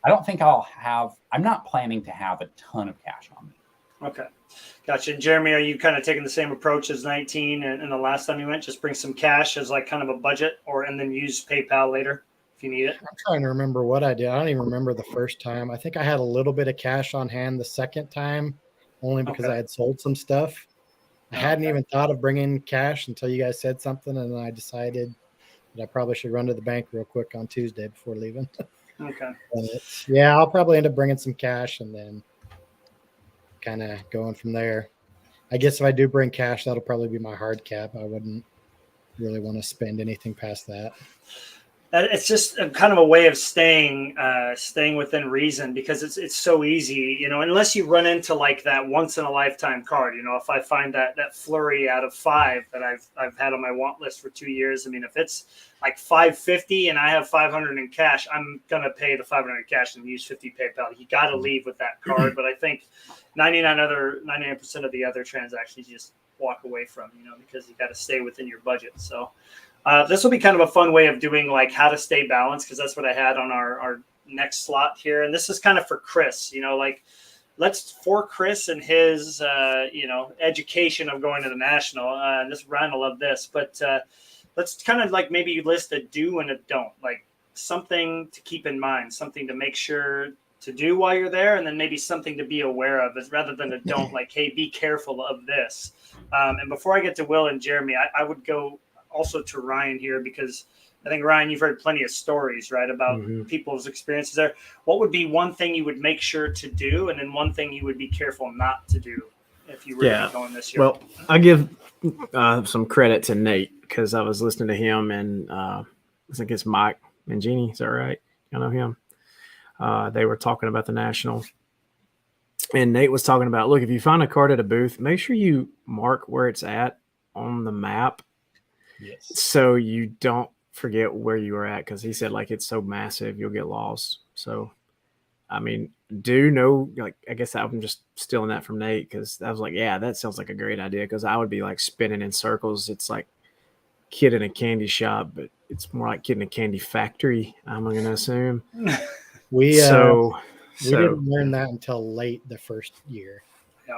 I don't think I'm not planning to have a ton of cash on me. Okay. Gotcha. Jeremy, are you kind of taking the same approach as 19 and the last time you went? Just bring some cash as like kind of a budget and then use PayPal later if you need it. I'm trying to remember what I did. I don't even remember the first time. I think I had a little bit of cash on hand the second time, only because I had sold some stuff. I hadn't even thought of bringing cash until you guys said something, and then I decided that I probably should run to the bank real quick on Tuesday before leaving. Okay. But yeah, I'll probably end up bringing some cash and then kind of going from there. I guess if I do bring cash, that'll probably be my hard cap. I wouldn't really want to spend anything past that. It's just kind of a way of staying within reason, because it's so easy, you know, unless you run into like that once in a lifetime card. You know, if I find that flurry out of 5 that I've had on my want list for 2 years, I mean, if it's like 550 and I have 500 in cash, I'm gonna pay the 500 cash and use 50 PayPal. You got to leave with that card. But I think 99% of the other transactions you just walk away from, you know, because you got to stay within your budget. So. This will be kind of a fun way of doing like how to stay balanced, because that's what I had on our next slot here. And this is kind of for Chris, you know, like for Chris and his, you know, education of going to the national. And this Ryan will love this, but let's kind of like maybe list a do and a don't, like something to keep in mind, something to make sure to do while you're there, and then maybe something to be aware of, rather than a don't, like, hey, be careful of this. And before I get to Will and Jeremy, I would go also to Ryan here, because I think, Ryan, you've heard plenty of stories, right, about people's experiences there. What would be one thing you would make sure to do, and then one thing you would be careful not to do if you were going this year? Well, I give some credit to Nate, because I was listening to him, and I think it's Mike and Jeannie. Is that right? You know him? They were talking about the national, and Nate was talking about, look, if you find a card at a booth, make sure you mark where it's at on the map. Yes. So you don't forget where you were at, because he said, like, it's so massive you'll get lost. So, I mean, like, I guess I'm just stealing that from Nate, because I was like, yeah, that sounds like a great idea, because I would be like spinning in circles. It's like kid in a candy shop, but it's more like kid in a candy factory, I'm going to assume. We didn't learn that until late the first year.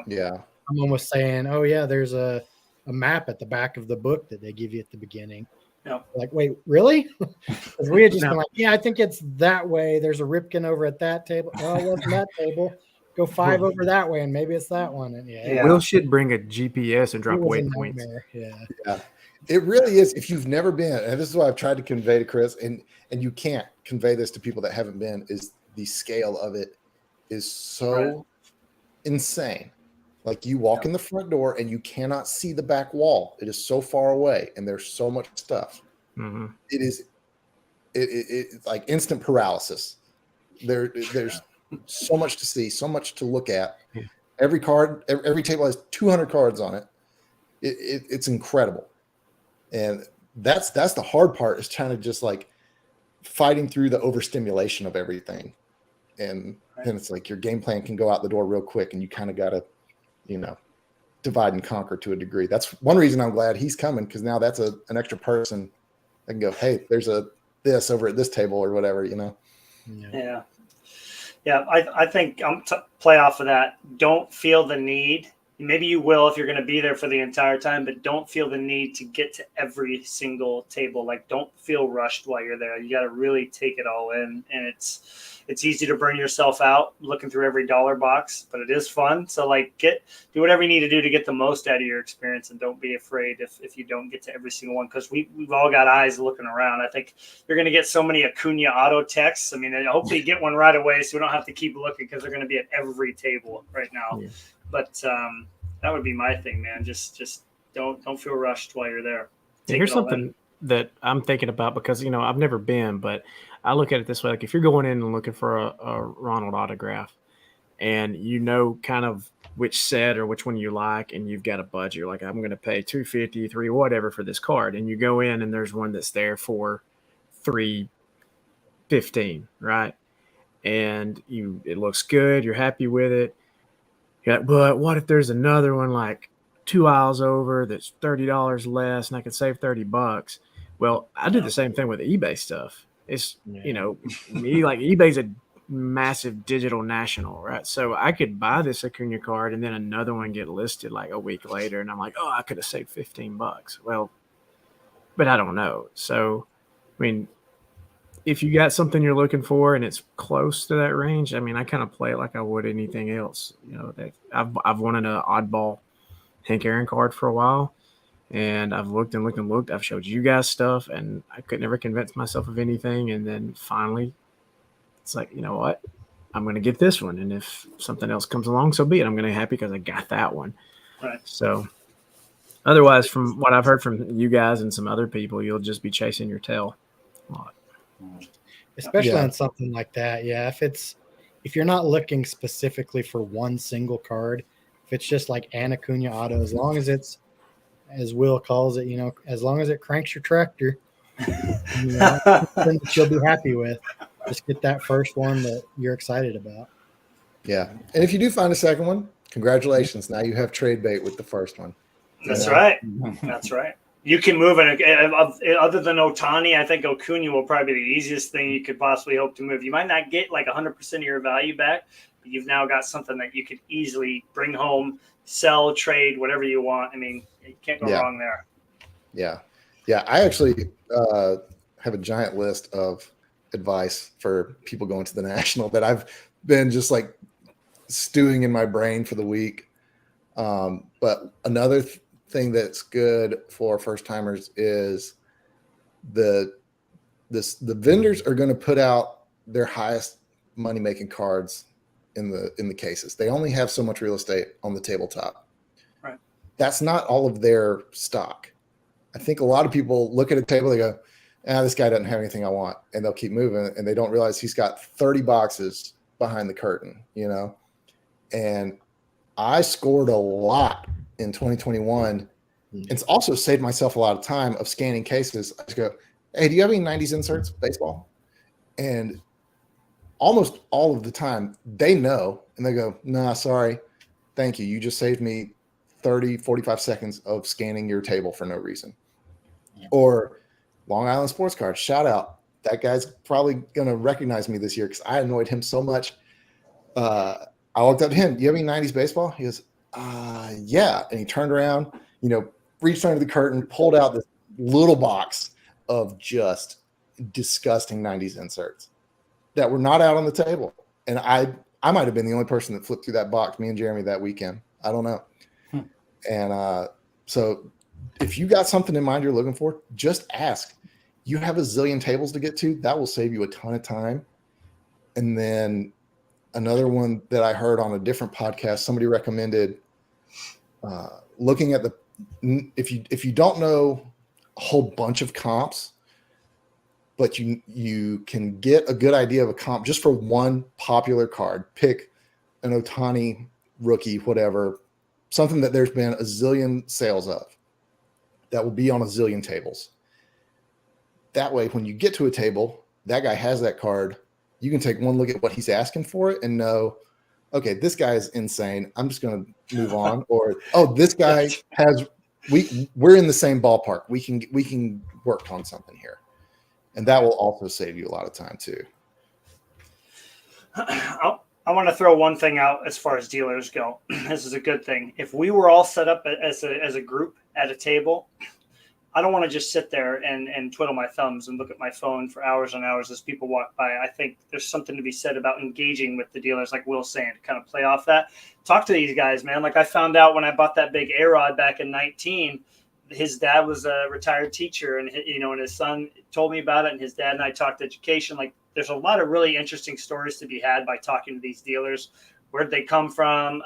Yeah. I'm almost saying, oh yeah, there's a map at the back of the book that they give you at the beginning. Yeah. Like, wait, really? Because we had just been like, yeah, I think it's that way. There's a Ripken over at that table. Oh, it wasn't that table. Go 5 over that way, and maybe it's that one. And Will should bring a GPS and drop waypoints. Yeah. It really is. If you've never been, and this is what I've tried to convey to Chris, and you can't convey this to people that haven't been, is the scale of it is so insane. Like, you walk in the front door and you cannot see the back wall. It is so far away, and there's so much stuff. Mm-hmm. It's like instant paralysis. There's so much to see, so much to look at. Every table has 200 cards on it. It's incredible. And that's the hard part, is trying to just like fighting through the overstimulation of everything. And then it's like your game plan can go out the door real quick, and you kind of got to, you know, divide and conquer to a degree. That's one reason I'm glad he's coming, because now that's an extra person that can go, hey, there's this over at this table or whatever, you know? Yeah. I think to play off of that, don't feel the need. Maybe you will if you're going to be there for the entire time, but don't feel the need to get to every single table. Like, don't feel rushed while you're there. You got to really take it all in. And it's easy to burn yourself out looking through every dollar box, but it is fun. So like, do whatever you need to do to get the most out of your experience, and don't be afraid if you don't get to every single one, because we've all got eyes looking around. I think you're going to get so many Acuna auto texts. I mean, hopefully you get one right away, so we don't have to keep looking, because they're going to be at every table right now. Yeah. But that would be my thing, man. Just don't feel rushed while you're there. Here's something that I'm thinking about, because, you know, I've never been, but I look at it this way. Like, if you're going in and looking for a Ronald autograph, and you know kind of which set or which one you like, and you've got a budget, you're like, I'm going to pay $250, $300, whatever for this card. And you go in and there's one that's there for $315, right? And it looks good. You're happy with it. Yeah, but what if there's another one like 2 aisles over that's $30 less, and I could save $30? Well, I do the same thing with eBay stuff. It's, you know, like, eBay's a massive digital national, right? So I could buy this Acuna card and then another one get listed like a week later, and I'm like, oh, I could have saved $15. Well, but I don't know. So, I mean, if you got something you're looking for and it's close to that range, I mean, I kind of play it like I would anything else. You know, I've wanted an oddball Hank Aaron card for a while, and I've looked and looked and looked. I've showed you guys stuff, and I could never convince myself of anything. And then finally, it's like, you know what? I'm going to get this one, and if something else comes along, so be it. I'm going to be happy because I got that one. Right. So, otherwise, from what I've heard from you guys and some other people, you'll just be chasing your tail a lot. Especially on something like that. Yeah. If you're not looking specifically for one single card, if it's just like Ana Cunha auto, as long as it's, as Will calls it, as long as it cranks your tractor, something that you'll be happy with. Just get that first one that you're excited about. Yeah. And if you do find a second one, congratulations. Now you have trade bait with the first one. That's right. That's right. You can move it. Other than Otani, I think Acuna will probably be the easiest thing you could possibly hope to move. You might not get like 100% of your value back, but you've now got something that you could easily bring home, sell, trade, whatever you want. I mean, you can't go wrong there. Yeah. Yeah. I actually have a giant list of advice for people going to the National that I've been just like stewing in my brain for the week. But another thing that's good for first timers is the vendors are going to put out their highest money making cards in the cases. They only have so much real estate on the tabletop. Right. That's not all of their stock. I think a lot of people look at a table, they go, this guy doesn't have anything I want, and they'll keep moving, and they don't realize he's got 30 boxes behind the curtain, and I scored a lot in 2021. It's also saved myself a lot of time of scanning cases. I just go, hey, do you have any 90s inserts baseball? And almost all of the time they know, and they go, nah, sorry, thank you. You just saved me 30, 45 seconds of scanning your table for no reason. Yeah. Or Long Island Sports Cards, shout out. That guy's probably going to recognize me this year because I annoyed him so much. I looked up to him. Do you have any 90s baseball? He goes, yeah. And he turned around, reached under the curtain, pulled out this little box of just disgusting 90s inserts that were not out on the table. And I might have been the only person that flipped through that box, me and Jeremy, that weekend. I don't know. And so if you got something in mind you're looking for, just ask. You have a zillion tables to get to. That will save you a ton of time. And then another one that I heard on a different podcast, somebody recommended looking at if you don't know a whole bunch of comps, but you can get a good idea of a comp just for one popular card. Pick an Otani rookie, whatever, something that there's been a zillion sales of that will be on a zillion tables. That way, when you get to a table, that guy has that card. You can take one look at what he's asking for it and know, okay, this guy is insane. I'm just going to move on. Or, this guy we're in the same ballpark. We can work on something here. And that will also save you a lot of time too. I want to throw one thing out as far as dealers go. This is a good thing. If we were all set up as a group at a table, I don't want to just sit there and twiddle my thumbs and look at my phone for hours and hours as people walk by. I think there's something to be said about engaging with the dealers, like Will's saying, to kind of play off that. Talk to these guys, man. Like I found out when I bought that big A-Rod back in 19, his dad was a retired teacher, and and his son told me about it, and his dad and I talked education. Like there's a lot of really interesting stories to be had by talking to these dealers. Where'd they come from?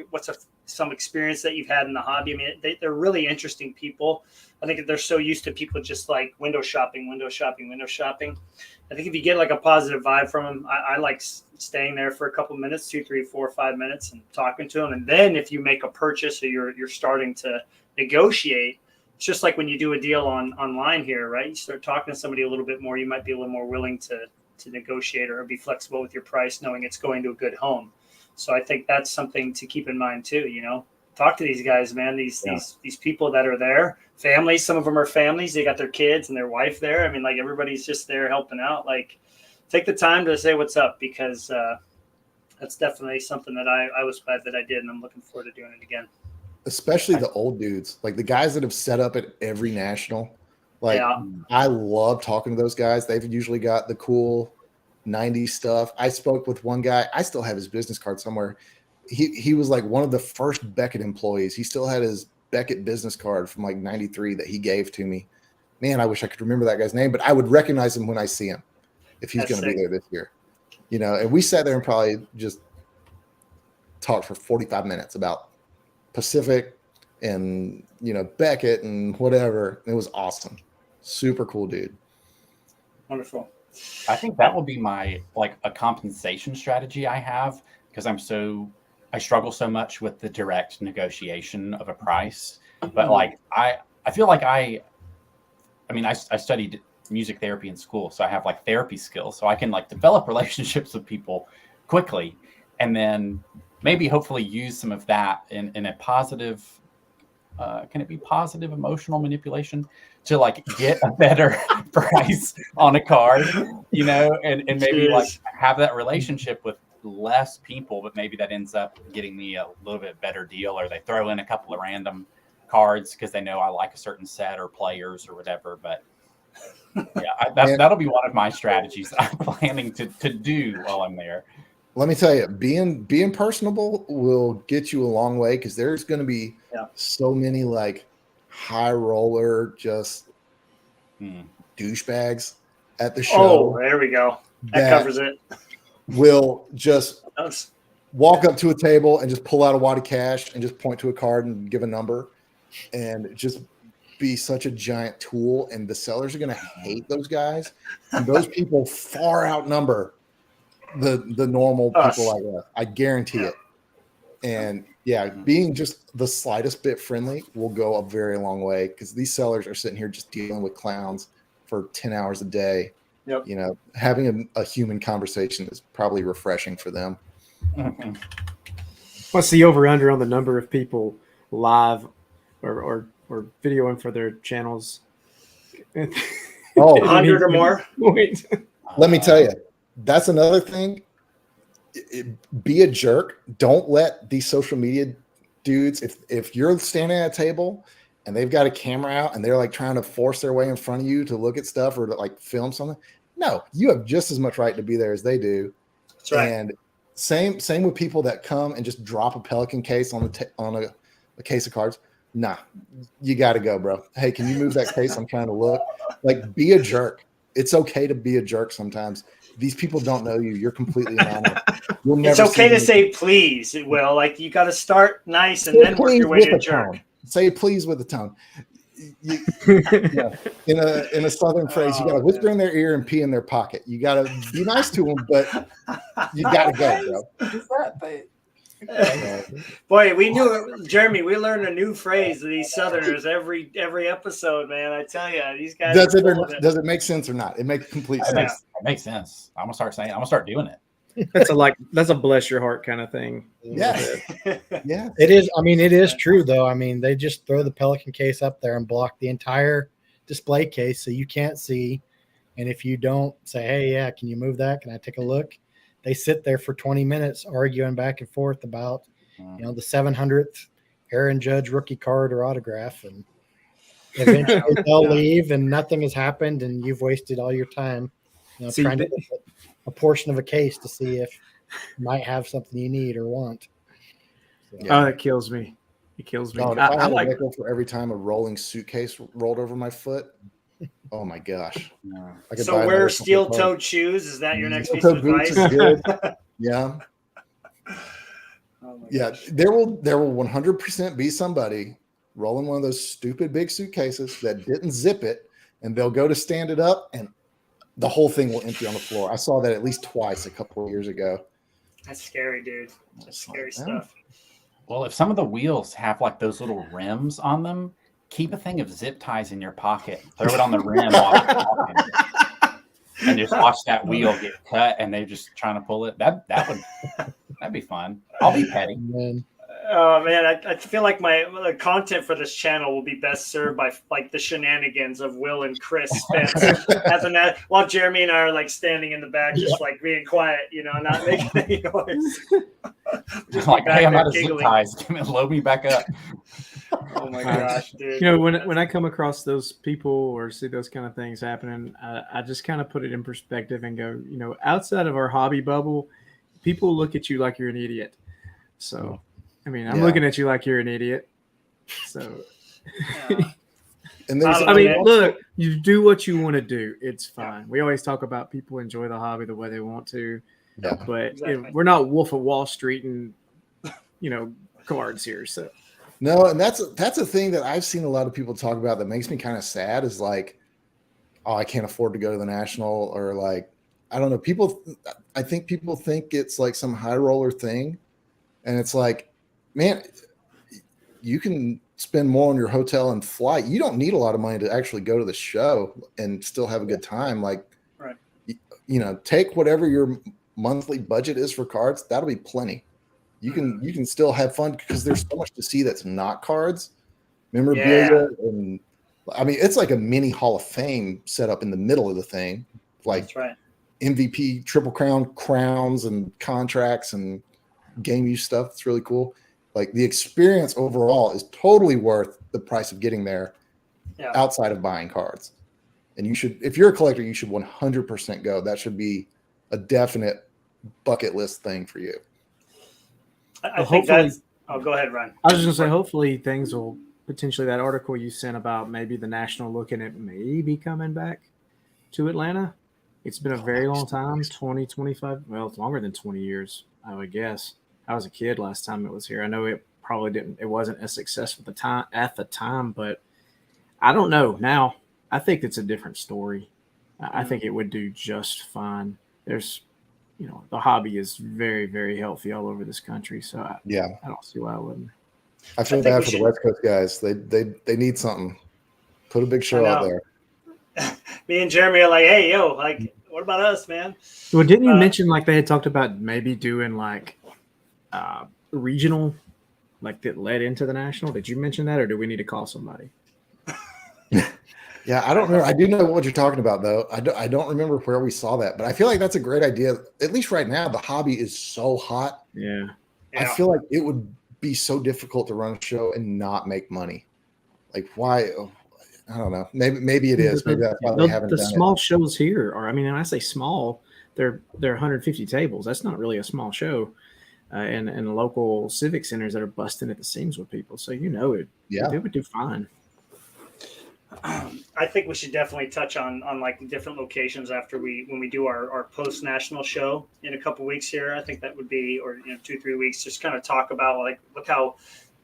What's some experience that you've had in the hobby? I mean, they're really interesting people. I think they're so used to people just like window shopping. I think if you get like a positive vibe from them, I like staying there for a couple of minutes, 2, 3, 4, 5 minutes, and talking to them. And then if you make a purchase or you're starting to negotiate, it's just like when you do a deal online here, right? You start talking to somebody a little bit more, you might be a little more willing to negotiate or be flexible with your price, knowing it's going to a good home. So I think that's something to keep in mind too. Talk to these guys, man. These people that are there, families. Some of them are families. They got their kids and their wife there. I mean, like everybody's just there helping out. Like, take the time to say what's up, because that's definitely something that I was glad that I did, and I'm looking forward to doing it again. Especially the old dudes, like the guys that have set up at every national. Like, I love talking to those guys. They've usually got the cool 90s stuff. I spoke with one guy. I still have his business card somewhere. He was like one of the first Beckett employees. He still had his Beckett business card from like 93 that he gave to me. Man, I wish I could remember that guy's name, but I would recognize him when I see him if he's going to be there this year. You know, and we sat there and probably just talked for 45 minutes about Pacific and, you know, Beckett and whatever. It was awesome. Super cool dude. Wonderful. I think that will be my, like, a compensation strategy I have, because I struggle so much with the direct negotiation of a price. But like, I feel like I studied music therapy in school, so I have like therapy skills, so I can like develop relationships with people quickly, and then maybe hopefully use some of that in a positive, can it be positive emotional manipulation to like get a better price on a card, you know, and maybe like have that relationship with less people, but maybe that ends up getting me a little bit better deal, or they throw in a couple of random cards because they know I like a certain set or players or whatever. But yeah, that'll be one of my strategies I'm planning to do while I'm there. Let me tell you, being personable will get you a long way, because there's going to be so many like high roller just douchebags at the show. Oh, there we go. That covers it. Will just walk up to a table and just pull out a wad of cash and just point to a card and give a number, and just be such a giant tool. And the sellers are going to hate those guys. And those people far outnumber the normal people like that. I guarantee it. And being just the slightest bit friendly will go a very long way, because these sellers are sitting here just dealing with clowns for 10 hours a day. Yep. You know, having a human conversation is probably refreshing for them. Mm-hmm. What's the over-under on the number of people live or videoing for their channels? 100 or more? Wait. Let me tell you, that's another thing. Be a jerk. Don't let these social media dudes, if you're standing at a table and they've got a camera out and they're like trying to force their way in front of you to look at stuff or to like film something. No, you have just as much right to be there as they do. That's right. And same with people that come and just drop a Pelican case on a case of cards. Nah, you got to go, bro. Hey, can you move that case? I'm trying to look. Like, be a jerk. It's okay to be a jerk sometimes. These people don't know you. You're completely anonymous. It's okay to say please. Will, like, you got to start nice and then work your way to a jerk. Say please with a tone. In a southern phrase, you got to whisper in their ear and pee in their pocket. You got to be nice to them, but you got to go, bro. Boy, we knew, Jeremy, we learned a new phrase of these Southerners every episode, man. I tell you, these guys. Does it make sense or not? It makes complete sense. It makes sense. I'm gonna start doing it. That's a bless your heart kind of thing. Yeah. Yeah. It is. I mean, it is true though. I mean, they just throw the Pelican case up there and block the entire display case so you can't see. And if you don't say, hey, yeah, can you move that? Can I take a look? They sit there for 20 minutes arguing back and forth about, the 700th Aaron Judge rookie card or autograph. And eventually they'll leave and nothing has happened. And you've wasted all your time, trying to look at a portion of a case to see if you might have something you need or want. So. Oh, that kills me. It kills me. Oh, if I had a nickel for every time a rolling suitcase rolled over my foot. Oh my gosh! So wear steel-toed shoes. Is that your next piece of advice? Good. Yeah. There will 100% be somebody rolling one of those stupid big suitcases that didn't zip it, and they'll go to stand it up, and the whole thing will empty on the floor. I saw that at least twice a couple of years ago. That's scary, dude. That's scary stuff. Well, if some of the wheels have like those little rims on them, keep a thing of zip ties in your pocket. Throw it on the rim while you're walking, and just watch that wheel get cut. And they're just trying to pull it. That'd be fun. I'll be petty. Oh man, I feel like the content for this channel will be best served by like the shenanigans of Will and Chris Spence while Jeremy and I are like standing in the back, just like being quiet, not making any noise. Just like, hey, I'm out of zip ties. Load me back up. Oh my gosh, dude. When I come across those people or see those kind of things happening, I just kind of put it in perspective and go, outside of our hobby bubble, people look at you like you're an idiot. So, I mean, I'm looking at you like you're an idiot. So, and look, you do what you want to do. It's fine. We always talk about people enjoy the hobby the way they want to. Yeah. But we're not Wolf of Wall Street and, cards here. So. No, and that's a thing that I've seen a lot of people talk about that makes me kind of sad is like, oh, I can't afford to go to the National, or like, I don't know. I think people think it's like some high roller thing. And it's like, man, you can spend more on your hotel and flight. You don't need a lot of money to actually go to the show and still have a good time. Like, right. Take whatever your monthly budget is for cards. That'll be plenty. You can still have fun because there's so much to see that's not cards, memorabilia, and I mean it's like a mini Hall of Fame set up in the middle of the thing, like that's right. MVP, Triple Crown crowns and contracts and game use stuff. It's really cool. Like the experience overall is totally worth the price of getting there outside of buying cards. And you should, if you're a collector, you should 100% go. That should be a definite bucket list thing for you. I think that's. Oh, go ahead, Ron. I was just going to say, hopefully things will potentially, that article you sent about maybe the National looking at maybe coming back to Atlanta. It's been a very long time, 20, 25. Well, it's longer than 20 years, I would guess. I was a kid last time it was here. I know it probably wasn't as successful at the time, but I don't know. Now, I think it's a different story. I think it would do just fine. There's, the hobby is very, very healthy all over this country. So I don't see why I wouldn't. I feel bad for the West Coast guys. They need something. Put a big show out there. Me and Jeremy are like, hey, yo, like, what about us, man? Well, didn't you mention like they had talked about maybe doing like regional, like that led into the National? Did you mention that, or do we need to call somebody? Yeah, I don't remember. I do know what you're talking about, though. I don't remember where we saw that, but I feel like that's a great idea. At least right now, the hobby is so hot. Yeah. I feel like it would be so difficult to run a show and not make money. Like, why? I don't know. Maybe it is. Maybe that's why they haven't done it. The small shows here are, I mean, when I say small, they're 150 tables. That's not really a small show. And local civic centers that are busting at the seams with people. So, it would do fine. I think we should definitely touch on like the different locations when we do our post national show in a couple weeks here. I think that would be, or 2-3 weeks, just kind of talk about like, look how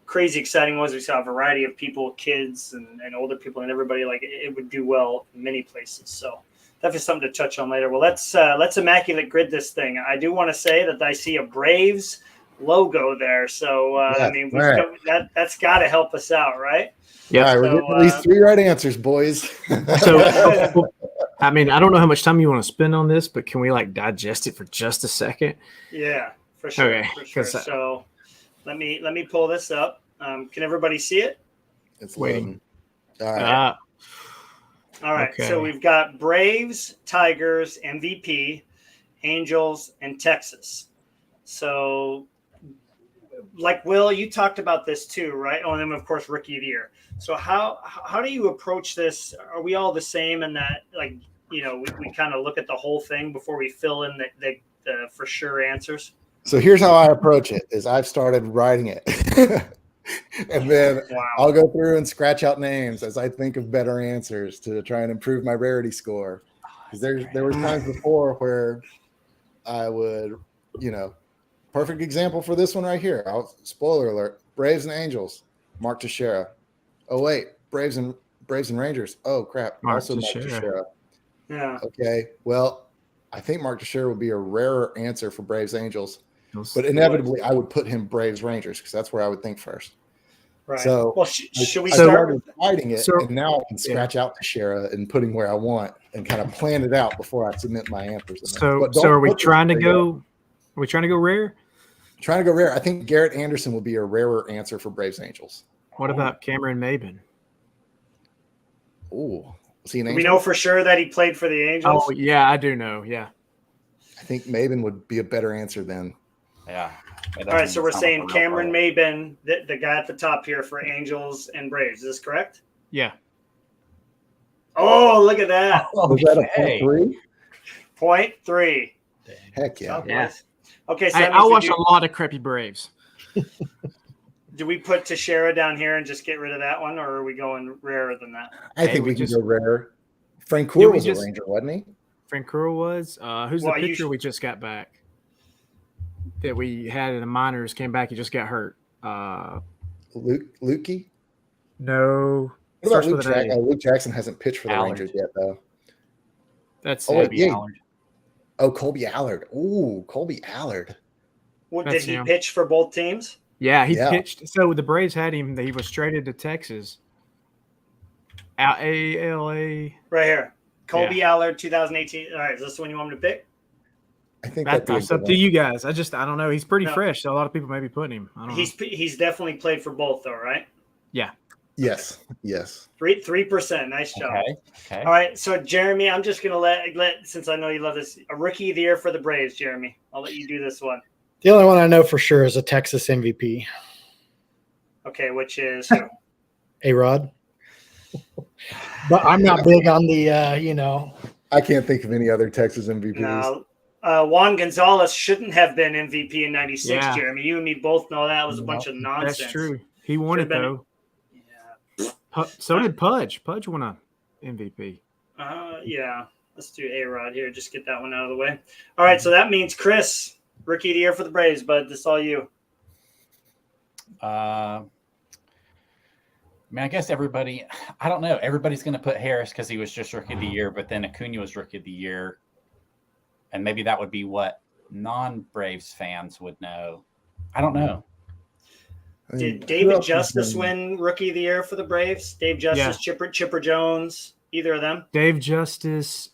crazy exciting it was. We saw a variety of people, kids and older people and everybody. Like it would do well in many places. So definitely something to touch on later. Well, let's immaculate grid this thing. I do want to say that I see a Braves logo there. So I mean, that's got to help us out, right? Yeah, all right, we're getting at least 3 right answers, boys. So, I mean, I don't know how much time you want to spend on this, but can we like digest it for just a second? Yeah, for sure. Okay, for sure. So let me pull this up. Can everybody see it? It's waiting. All right. All right. Okay. So we've got Braves, Tigers, MVP, Angels, and Texas. So, like Will, you talked about this too, right? Oh, and then of course Rookie of the Year. So how do you approach this? Are we all the same in that, like, we kind of look at the whole thing before we fill in the for sure answers? So here's how I approach it: is I've started writing it, and then I'll go through and scratch out names as I think of better answers to try and improve my rarity score. Because there were times before where I would, perfect example for this one right here. Spoiler alert: Braves and Angels, Mark Teixeira. Oh wait, Braves and Rangers. Oh crap, Mark Teixeira. Yeah. Okay, well, I think Mark Teixeira would be a rarer answer for Braves Angels, but inevitably I would put him Braves Rangers because that's where I would think first. Right. So, well, should we start writing it, and now I can scratch out Teixeira and put him where I want, and kind of plan it out before I submit my answers. So are we trying to go? Are we trying to go rare? Trying to go rare. I think Garrett Anderson would be a rarer answer for Braves Angels. What about Cameron Maben? Oh, was he an Angel? Angel? We know for sure that he played for the Angels. Oh yeah, I do know. Yeah, I think Maben would be a better answer then. Yeah, It All right, doesn't so we're sound like saying a real Cameron player. Maben, the guy at the top here for Angels and Braves. Is this correct? Yeah. Oh, look at that. Was that a Okay. 0.3? 0.3. Heck yeah. Okay. Yeah. Okay, so Hey, that means I watch we a lot of crappy Braves. do we put Teixeira down here and just get rid of that one, or are we going rarer than that? I Hey, think we we can just- go rare. Frank Yeah, Coeur we was just- a Ranger, wasn't he? Francoeur was. Who's Well, the you pitcher should- we just got back? That we had in the minors, came back. He just got hurt. Lukey? No. What Starts about with Luke an A. Jackson? Luke Jackson hasn't pitched for the Allard. Rangers yet, though. That's Oh, it. wait, Colby yeah. Allard. Oh, Colby Allard. Ooh, Colby Allard. What, That's did he him. pitch for both teams? Yeah, he Yeah. pitched. So the Braves had him. He was traded to Texas. ALA. Right here. Colby Allard, 2018. All right, is this the one you want me to pick? I think that'd be a That's good up to one. you guys. I don't know. He's pretty No. fresh. So a lot of people may be putting him. I don't know. He's definitely played for both, though, right? Yes. Yes. 3%. Nice job. Okay. All right, so Jeremy, I'm just gonna let since I know you love this, a rookie of the year for the Braves, Jeremy. I'll let you do this one. The only one I know for sure is a Texas MVP, Okay, which is who? A-Rod. But I'm not big on the, I can't think of any other Texas MVPs. No, Juan Gonzalez shouldn't have been MVP in '96. Yeah. Jeremy, you and me both know that was a bunch of nonsense. That's true. He won it Should've been- though. Yeah. So did Pudge. Pudge won a MVP. Yeah. Let's do A-Rod here. Just get that one out of the way. All right, so that means Chris, rookie of the year for the Braves, bud. This is all you. I mean, I guess everybody, I don't know. Everybody's going to put Harris because he was just rookie of the year, but then Acuna was rookie of the year. And maybe that would be what non-Braves fans would know. I don't know. I mean, Did who David else has Justice been- win rookie of the year for the Braves? Dave Justice, Chipper Jones, either of them? Dave Justice.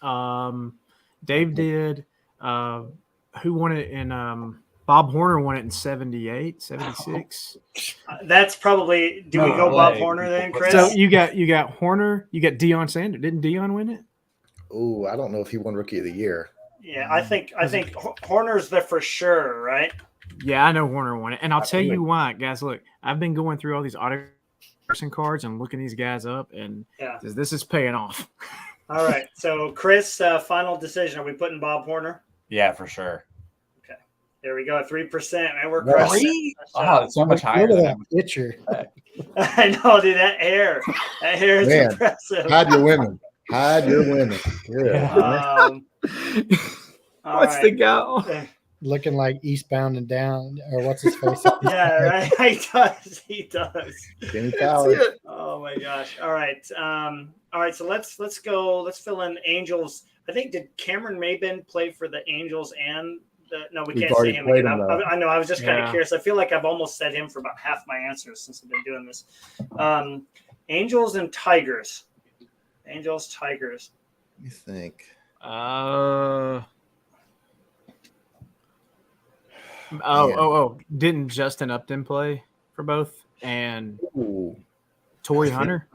Dave did. Who won it in Bob Horner won it in 78, 76. That's probably. Do we No go Bob way. Horner then, Chris? So you got Horner, you got Deion Sanders. Didn't Deion win it? Ooh, I don't know if he won Rookie of the Year. yeah, I think Horner's there for sure, right? Yeah, I know Horner won it. And I'll tell you Absolutely. why, guys. Look, I've been going through all these auto cards and looking these guys up, and Yeah. this is paying off. All right. So, Chris, final decision. Are we putting Bob Horner? Yeah, for sure. There we go. 3%. Man, we're Nice. crushing. Wow, it's so much higher Look at than that pitcher. I know, dude. That hair is Man, impressive. Hide your women. Hide your women. Yeah. All What's the right. guy? Looking like Eastbound and Down, or what's his face? Yeah, right. He does. He does. Jimmy Fowler. Oh my gosh. All right. All right. So let's go. Let's fill in Angels. I think did Cameron Maben play for the Angels and the? No, we We've can't say already him played again. him, though. I know. I was just kind of Yeah. curious. I feel like I've almost said him for about half my answers since I've been doing this. Angels and Tigers. Angels, Tigers. Let me think. Didn't Justin Upton play for both? And Ooh. Torrey Hunter?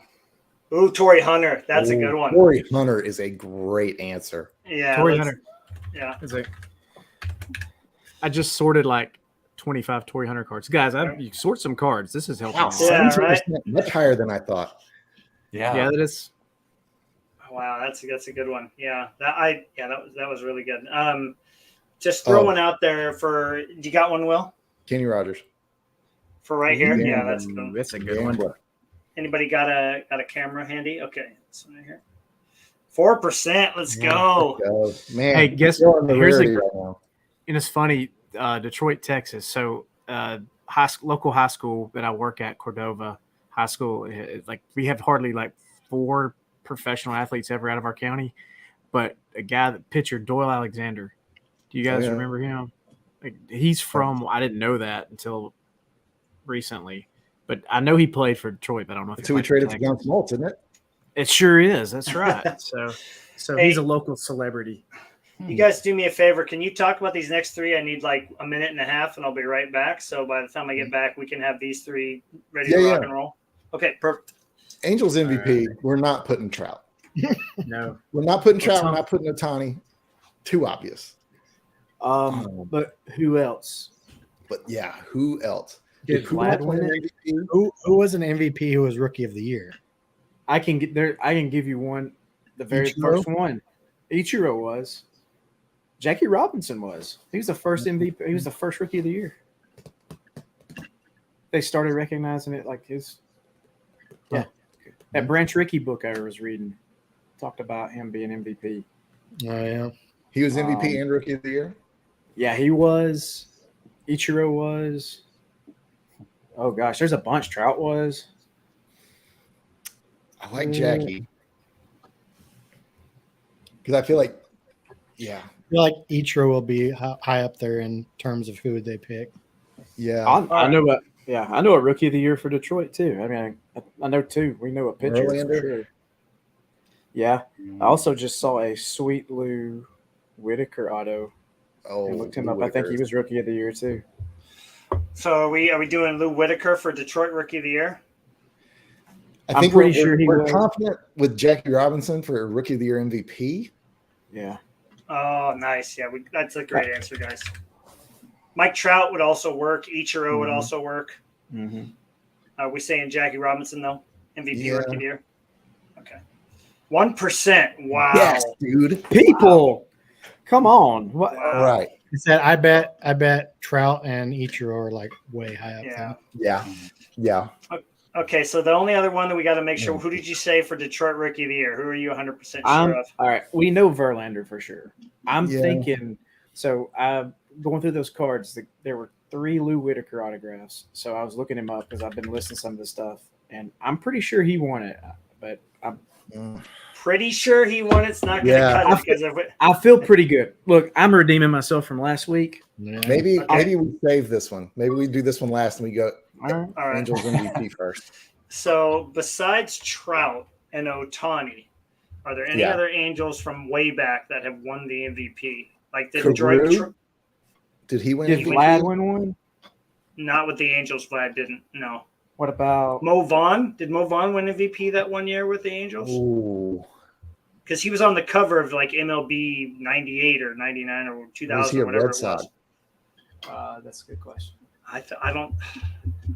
Ooh, Torrey Hunter. That's a good one. Corey Hunter is a great answer. Yeah. Torrey let's- Hunter. Yeah. I just sorted like 25 Torrey Hunter cards. Guys, you sort some cards. This is helping. Wow, out. Yeah, 17%, much higher than I thought. Yeah, that is. Wow, that's a good one. Yeah, that was really good. Just throwing out there for. You got one, Will? Kenny Rogers. For right here? Yeah. Yeah, that's good. That's a good one. Gambler. Anybody got a camera handy? Okay, this one right here. 4%. Let's go. Go. Man, Hey, guess you're on the here's rarity a- right now. And it's funny, Detroit, Texas. So, local high school that I work at, Cordova High School, like we have hardly like 4 professional athletes ever out of our county, but a guy that pitcher Doyle Alexander. Do you guys Yeah. remember him? Like, he's from. I didn't know that until recently, but I know he played for Detroit. But I don't know if That's he who we played for traded for Texas. John Smoltz, isn't it? It sure is. That's right. So Hey. he's a local celebrity. You guys do me a favor. Can you talk about these next 3? I need like a minute and a half, and I'll be right back. So by the time I get back, we can have these 3 ready to rock and roll. Okay, perfect. Angels MVP. We're not putting Trout. No, We're not putting Trout. Otani. We're not putting Otani. Too obvious. but who else? But yeah, who else? Did who Vlad else win win it? MVP? Who was an MVP who was rookie of the year? I can get there. I can give you one. The very Ichiro? first one. Ichiro was. Jackie Robinson was. He was the first MVP. He was the first rookie of the year. They started recognizing it like his. Yeah, that Branch Rickey book I was reading talked about him being MVP. Oh yeah, He was MVP and Rookie of the Year. Yeah, he was. Ichiro was. Oh gosh, there's a bunch. Trout was. I like Jackie because I feel like, yeah, I feel like Ichiro will be high up there in terms of who they pick. yeah. I know what. Yeah, I know a rookie of the year for Detroit too. I mean, I know two. We know a pitcher for Verlander? sure. Yeah, I also just saw a Sweet Lou Whitaker auto. Oh, And looked him Lou up. I think he Whitaker. was rookie of the year too. So are we doing Lou Whitaker for Detroit Rookie of the Year? I I'm think pretty sure he we're was. confident with Jackie Robinson for Rookie of the Year MVP. Yeah, Oh, nice. Yeah, that's a great answer, guys. Mike Trout would also work. Ichiro would Mhm. also work. mm-hmm. Are we saying Jackie Robinson though? MVP Yeah. Rookie of the Year. Okay. 1%. Wow. Yes, dude. People, come on. What? Wow. Right. I said I bet Trout and Ichiro are like way high up Yeah. there. Yeah. Yeah. Okay, so the only other one that we got to make sure. Who did you say for Detroit Rookie of the Year? Who are you 100% sure of? All right. We know Verlander for sure. I'm Yeah. thinking. So going through those cards, there were 3 Lou Whitaker autographs. So I was looking him up because I've been listening to some of the stuff, and I'm pretty sure he won it. But Pretty sure he won. It's not going to Yeah. cut it because of it. I feel pretty good. Look, I'm redeeming myself from last week. Yeah. Maybe Okay. maybe we save this one. Maybe we do this one last and we go All right. All right. Angels MVP first. So besides Trout and Ohtani, are there any Yeah. other Angels from way back that have won the MVP? Like did Carew? Detroit? Did he win Did MVP? Vlad win one? Not with the Angels. Vlad didn't. No. What about? Mo Vaughn. Did Mo Vaughn win MVP that one year with the Angels? Ooh. Because he was on the cover of like MLB 98 or 99 or 2000 Was he or a whatever Red it Sox? was. That's a good question. I don't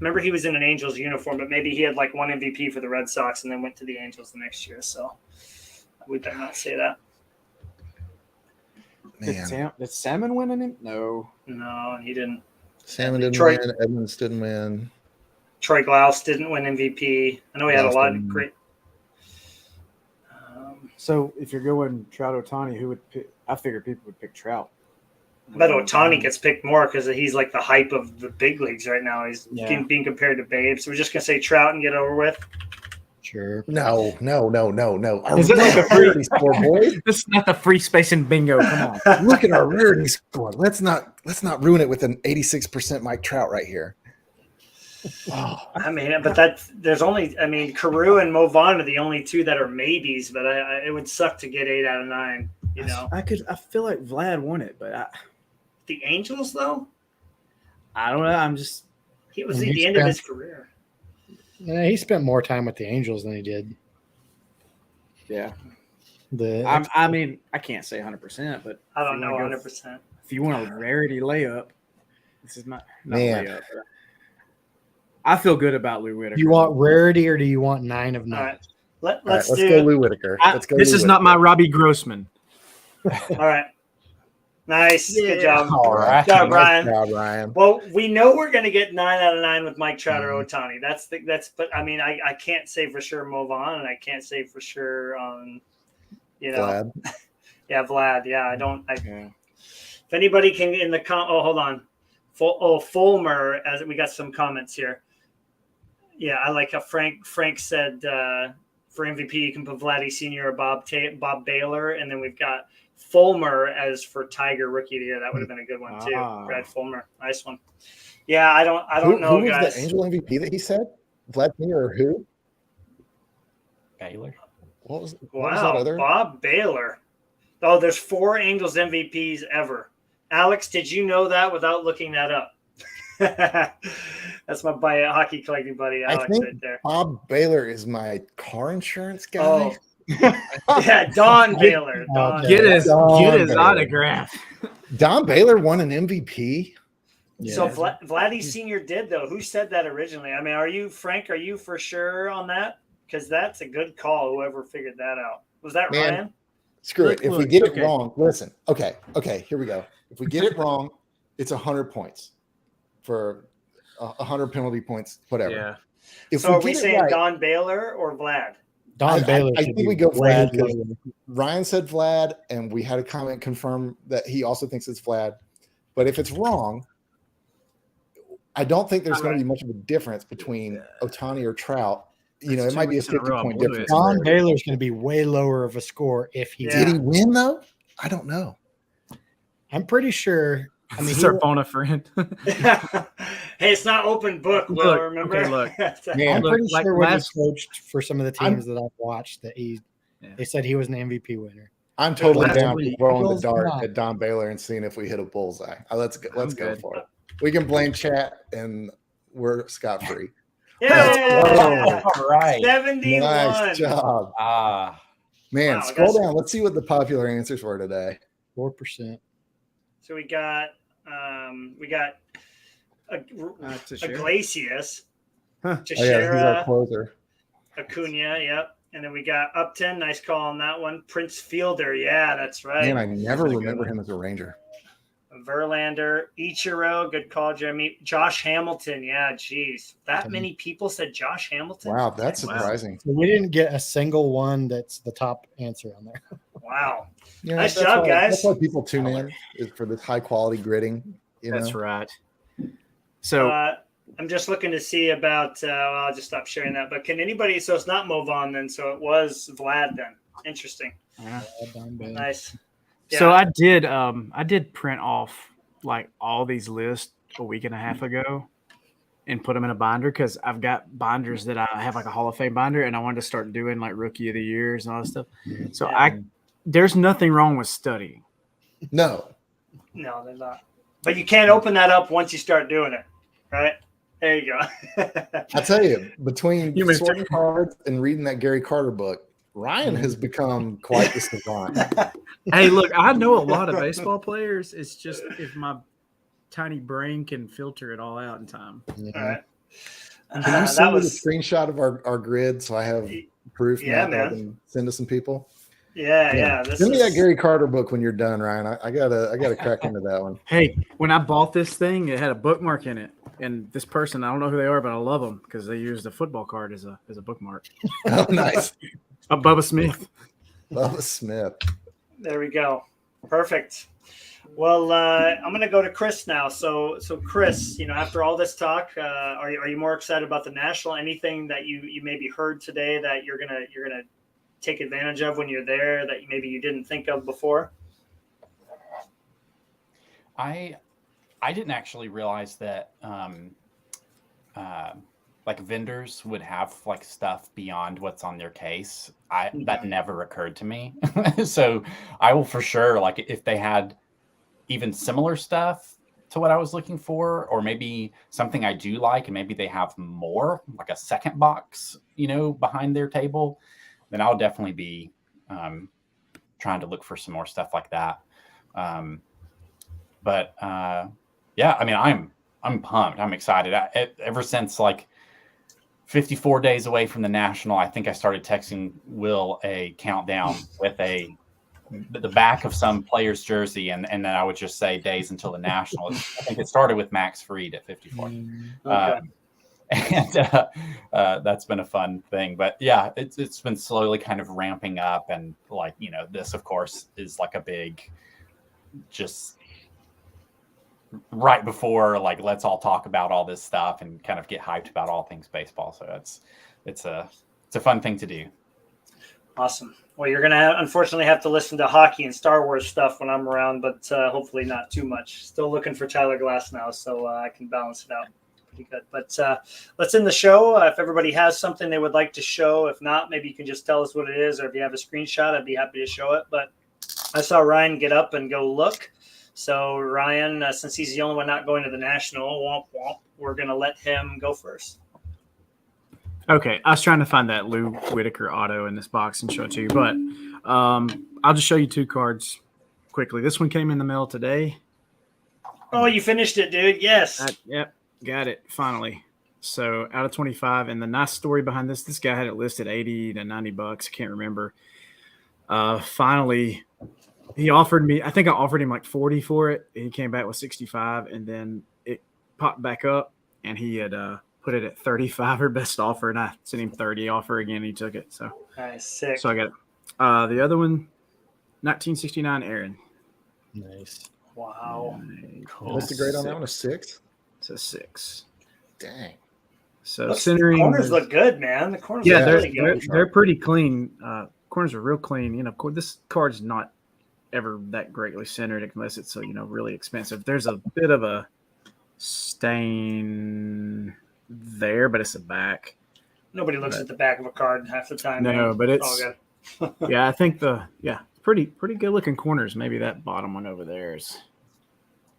remember he was in an Angels uniform, but maybe he had like one MVP for the Red Sox and then went to the Angels the next year. So we better not say that. Man. Did Salmon win in it? No. No, he didn't. Salmon didn't Troy- win. Edmonds didn't win. Troy Glaus didn't win MVP. I know he had a Glaus lot didn't. of great. So if you're going Trout Ohtani, who would pick? I figured people would pick Trout. I bet Ohtani gets picked more because he's like the hype of the big leagues right now. He's being compared to Babe. So we're just gonna say Trout and get it over with. Sure. No. Is it like a free- rarity score, boys? This is not the free space and bingo. Come on. Look at our rarity score. Let's not ruin it with an 86% Mike Trout right here. Oh, I mean, but there's only. I mean, Carew and Mo Vaughn are the only two that are maybes. But it would suck to get 8 out of 9. You know, I feel like Vlad won it, but the Angels though. I don't know. I'm just. He was And at he the end of spent- his career. Yeah, he spent more time with the Angels than he did. Yeah. The I mean, I can't say 100%, but I don't know if you wanna 100%. if you want a rarity layup, this is not Man. layup. But I feel good about Lou Whitaker. do you want rarity or do you want 9 of 9? All right, all right, let's let's do. go Lou Whitaker. Let's go. This Lou is not my Whitaker. Robbie Grossman. All right, nice, good job. All right. Good job, Nice Ryan. job, Ryan. Well, we know we're going to get 9 out of 9 with Mike Trout or Mhm. Ohtani. That's. But I mean, I can't say for sure Mo Vaughn, and I can't say for sure on, Glad. yeah, Vlad. Yeah, I don't. Yeah. If anybody can in the hold on, Fulmer. As we got some comments here. Yeah, I like how Frank said for MVP you can put Vladdy Sr. or Bob Baylor, and then we've got Fulmer as for Tiger Rookie of the Year. That would have been a good one too. Ah. Brad Fulmer, nice one. Yeah, I don't know, who was guys. the Angel MVP that he said? Vladimir or who? Baylor. What was that Wow, other? Bob Baylor. Oh, there's 4 Angels MVPs ever. Alex, did you know that without looking that up? That's my hockey collecting buddy I Alex think right there. Bob Baylor is my car insurance guy. Oh, yeah, Don Baylor. Don Okay. Get his Don Baylor. autograph. Don Baylor won an MVP. Yeah. So Vladdy Sr. did, though. Who said that originally? I mean, are you for sure on that? Because that's a good call, whoever figured that out. Was that Man, Ryan? Screw it. If we get it okay. wrong, listen. Okay, here we go. If we get it wrong, it's 100 points for 100 penalty points, whatever. Yeah. If So are we get it saying right, Don Baylor or Vlad? Don Baylor. I should think we be go way Vlad because lower. Ryan said Vlad, and we had a comment confirm that he also thinks it's Vlad. But if it's wrong, I don't think there's going to be much of a difference between Ohtani or Trout. You know, That's it might 2 be a weeks in a row, 50-point blew it. difference. Don Baylor's going to be way lower of a score if he Yeah. Did he win though? I don't know. I'm pretty sure. I mean, It's our phone a friend. Hey, it's not open book, Will, Look, remember? okay, look. Man, I'm Look, pretty like sure when last- he coached for some of the teams that I've watched that they said he was an MVP winner. I'm totally Last down for week- throwing the Bulls dart not. at Don Baylor and seeing if we hit a bullseye. Let's go I'm go good. for it. We can blame chat and we're scot free. Yeah. All right. 71. Nice job, man. Wow, I scroll guess- down. Let's see what the popular answers were today. 4%. So we got Iglesias, Oh yeah, he's our Teixeira, closer. Acuna, yep. And then we got Upton, nice call on that one. Prince Fielder, yeah, that's right. Man, I never That's a good remember one. him as a Ranger. Verlander, Ichiro, good call, Jeremy. Josh Hamilton, yeah, geez. That Okay. many people said Josh Hamilton? Wow, that's Wow. surprising. So we didn't get a single one that's the top answer on there. Wow. Yeah, Nice that's job, why- guys. That's why people tune in is for this high quality gritting. You That's know? right. So I'm just looking to see about, I'll just stop sharing that. But can anybody, so it's not Movan then, so it was Vlad then. Interesting. Don Baylor. Nice. So Yeah. I did print off like all these lists a week and a half ago and put them in a binder because I've got binders that I have like a Hall of Fame binder and I wanted to start doing like Rookie of the Years and all that stuff. So Yeah. there's nothing wrong with studying. No. No, they're not. But you can't open that up once you start doing it, right? There you go. I tell you, between You missed sorting cards and reading that Gary Carter book, Ryan has become quite the savant. Hey, look, I know a lot of baseball players. It's just if my tiny brain can filter it all out in time. Yeah. All right. Can you That send me was, the screenshot of our grid so I have proof Yeah, now that I man. can send to some people? yeah. This Send me that is, Gary Carter book when you're done, Ryan. I gotta crack into that one. Hey, when I bought this thing, it had a bookmark in it. And this person, I don't know who they are, but I love them because they used a football card as a bookmark. Oh, nice. Bubba Smith. Bubba Smith. there we go. Perfect. Well, I'm going to go to Chris now. So Chris, after all this talk, are you more excited about the National? Anything that you maybe heard today that you're gonna take advantage of when you're there that maybe you didn't think of before? I didn't actually realize that like vendors would have like stuff beyond what's on their case. That never occurred to me. So I will for sure, like if they had even similar stuff to what I was looking for, or maybe something I do like and maybe they have more, like a second box, behind their table, then I'll definitely be trying to look for some more stuff like that. But yeah, I mean, I'm pumped. I'm excited. Ever since like 54 days away from the National, I think I started texting Will a countdown with the back of some player's jersey, and then I would just say days until the National. I think it started with Max Fried at 54. Okay. And that's been a fun thing. But yeah, it's been slowly kind of ramping up, and like this of course is like a big just right before like let's all talk about all this stuff and kind of get hyped about all things baseball. So it's a fun thing to do. Awesome. Well, you're gonna unfortunately have to listen to hockey and Star Wars stuff when I'm around, but hopefully not too much. Still looking for Tyler Glass now, so I can balance it out pretty good. But let's end the show. If everybody has something they would like to show, if not, maybe you can just tell us what it is, or if you have a screenshot, I'd be happy to show it. But I saw Ryan get up and go look. So Ryan, since he's the only one not going to the National, womp womp, we're gonna let him go first. Okay, I was trying to find that Lou Whitaker auto in this box and show it to you, but I'll just show you two cards quickly. This one came in the mail today. Oh, you finished it, dude. Yes. Yep, got it finally. So out of 25, and the nice story behind this guy had it listed $80 to $90. I can't remember. Finally, he offered me. I think I offered him like 40 for it. He came back with 65, and then it popped back up, and he had put it at 35 or best offer, and I sent him 30 offer again. He took it. So nice, sick. So I got it. The other one, 1969 Aaron. Nice. Wow. Cool. What's the grade on that one? A 6? It's a 6. Dang. So The centering corners look good, man. The corners yeah, look they're, really good. they're pretty clean. Corners are real clean. You know, this card's not ever that greatly centered unless it's really expensive. There's a bit of a stain there, but it's a back. Nobody looks at the back of a card half the time. No, man. but all it's good. yeah. I think pretty good looking corners. Maybe that bottom one over there is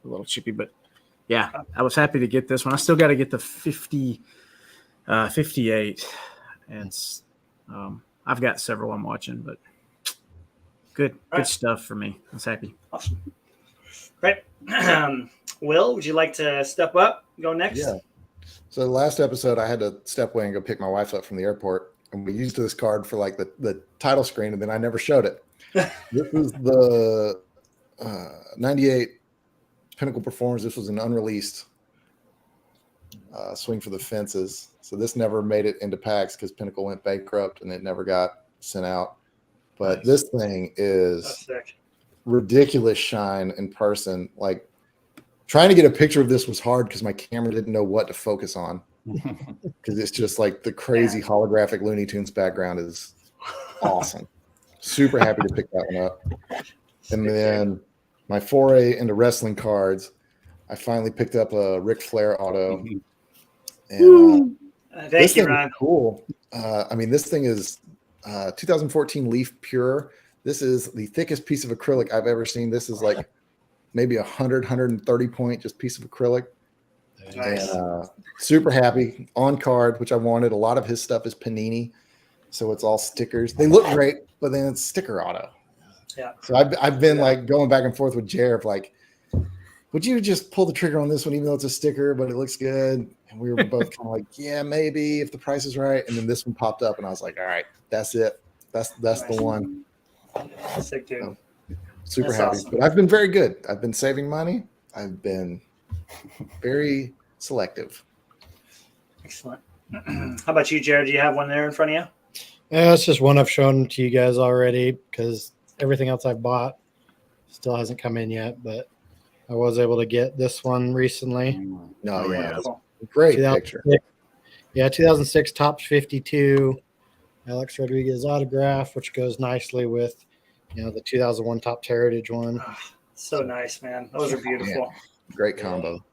a little chippy, but yeah, I was happy to get this one. I still got to get the 58, and I've got several I'm watching, but good stuff for me. I was happy. Awesome. Great. Will, would you like to step up? Go next? Yeah. So the last episode, I had to step away and go pick my wife up from the airport, and we used this card for like the title screen, and then I never showed it. This is the 98 Pinnacle Performance. This was an unreleased Swing for the Fences. So this never made it into packs because Pinnacle went bankrupt and it never got sent out. But this thing is ridiculous shine in person. Like trying to get a picture of this was hard because my camera didn't know what to focus on because it's just like the crazy holographic Looney Tunes background is awesome. Super happy to pick that one up. And then my foray into wrestling cards, I finally picked up a Ric Flair auto. And thank you, Ron. Cool. I mean, this thing is 2014 Leaf Pure. This is the thickest piece of acrylic I've ever seen. This is like maybe 130 point just piece of acrylic. Nice. And super happy on card, which I wanted. A lot of his stuff is Panini, so it's all stickers. They look great, but then it's sticker auto. Yeah. So I've been like going back and forth with Jared, like, would you just pull the trigger on this one, even though it's a sticker, but it looks good? And we were both kind of like, yeah, maybe if the price is right. And then this one popped up, and I was like, all right, that's it. That's the one. Sick, dude. So, super That's happy. awesome. But I've been very good. I've been saving money. I've been very selective. Excellent. How about you, Jared? Do you have one there in front of you? Yeah, it's just one I've shown to you guys already because everything else I've bought still hasn't come in yet, but I was able to get this one recently. No, yeah. Cool. Great picture. Yeah, 2006 Topps 52 Alex Rodriguez autograph, which goes nicely with the 2001 Topps Heritage one. So nice, man. Those are beautiful. Great combo.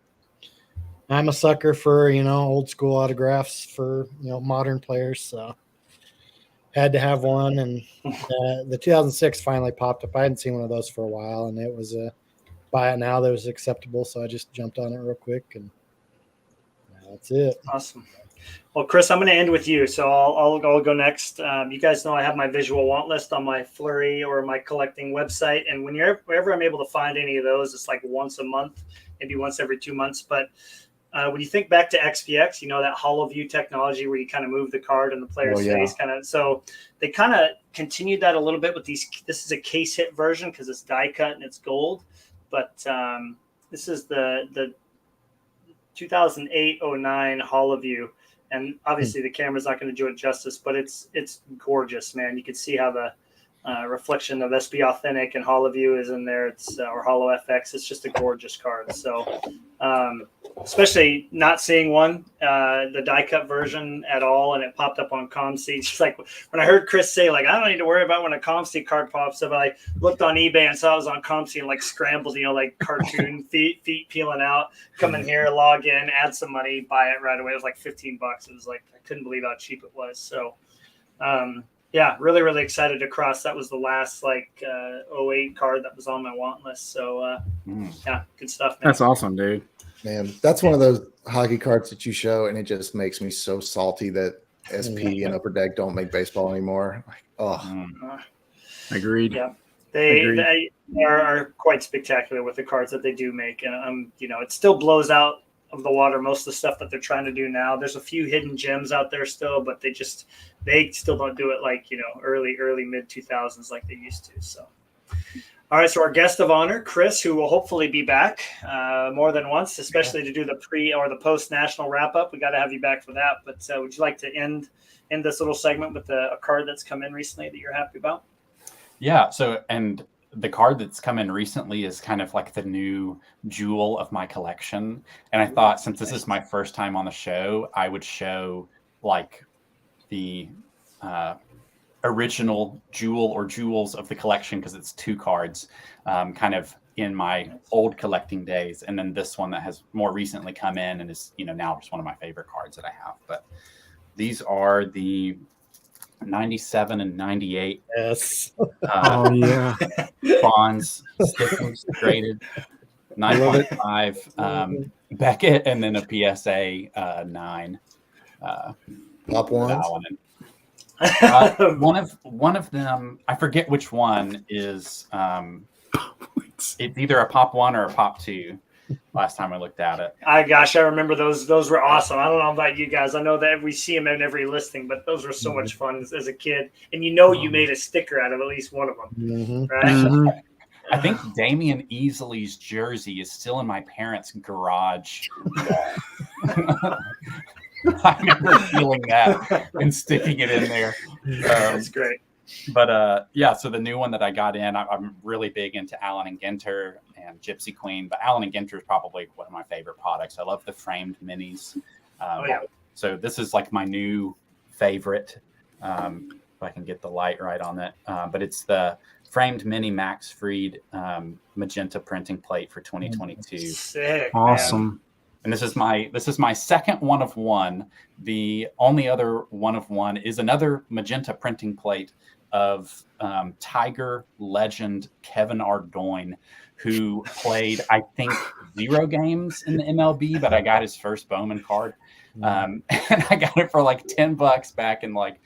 I'm a sucker for old school autographs for modern players, so had to have one. And the 2006 finally popped up. I hadn't seen one of those for a while, and it was a buy it now that was acceptable, so I just jumped on it real quick, and that's it. Awesome. Well, Chris, I'm going to end with you, so I'll go next. You guys know I have my visual want list on my Flurry or my collecting website, and whenever I'm able to find any of those, it's like once a month, maybe once every 2 months. But when you think back to XPX, that hollow view technology where you kind of move the card in the player's face, so they kind of continued that a little bit with these. This is a case hit version because it's die cut and it's gold, but this is the 2008-09 hollow view. And obviously the camera's not going to do it justice, but it's gorgeous, man. You can see how the reflection of SB Authentic and Hollow View is in there. It's or Hollow FX. It's just a gorgeous card. So especially not seeing the die cut version at all, and it popped up on ComC. Just like when I heard Chris say, like, I don't need to worry about when a ComC card pops up. I looked on eBay and saw it was on ComC and like scrambled, like cartoon feet peeling out, come in here, log in, add some money, buy it right away. It was like $15. It was like I couldn't believe how cheap it was. So yeah, really, really excited to cross. That was the last 08 card that was on my want list. So yeah, good stuff, man. That's awesome, dude. Man, that's one of those hockey cards that you show, and it just makes me so salty that SP and Upper Deck don't make baseball anymore. Like, Agreed. Yeah. They are quite spectacular with the cards that they do make, and it still blows out of the water most of the stuff that they're trying to do now. There's a few hidden gems out there still, but they still don't do it like early mid 2000s like they used to. So. All right, so our guest of honor, Chris, who will hopefully be back more than once, especially to do the pre or the post national wrap up. We got to have you back for that. But would you like to end this little segment with a card that's come in recently that you're happy about? Yeah. So, and the card that's come in recently is kind of like the new jewel of my collection. And I thought, since this is my first time on the show, I would show like the original jewel or jewels of the collection, because it's 2 cards kind of in my old collecting days, and then this one that has more recently come in and is now just one of my favorite cards that I have. But these are the 97 and 98 Bonds stickers graded 9.5 Beckett, and then a PSA 9 Top ones. One of them, I forget which one is. It's either a Pop 1 or a Pop 2. Last time I looked at it. I remember those. Those were awesome. I don't know about you guys. I know that we see them in every listing, but those were so much fun as a kid. And you made a sticker out of at least one of them, right? Mm-hmm. I think Damian Easley's jersey is still in my parents' garage. I remember feeling that and sticking it in there. That's great. But so the new one that I got in, I'm really big into Allen and Ginter and Gypsy Queen. But Allen and Ginter is probably one of my favorite products. I love the framed minis. So this is like my new favorite. If I can get the light right on it. But it's the framed mini Max Fried magenta printing plate for 2022. Sick, awesome. Man. And this is my second one of one. The only other one of one is another magenta printing plate of Tiger legend Kevin Ardoin, who played, I think, 0 games in the MLB, but I got his first Bowman card. And I got it for like $10 back in like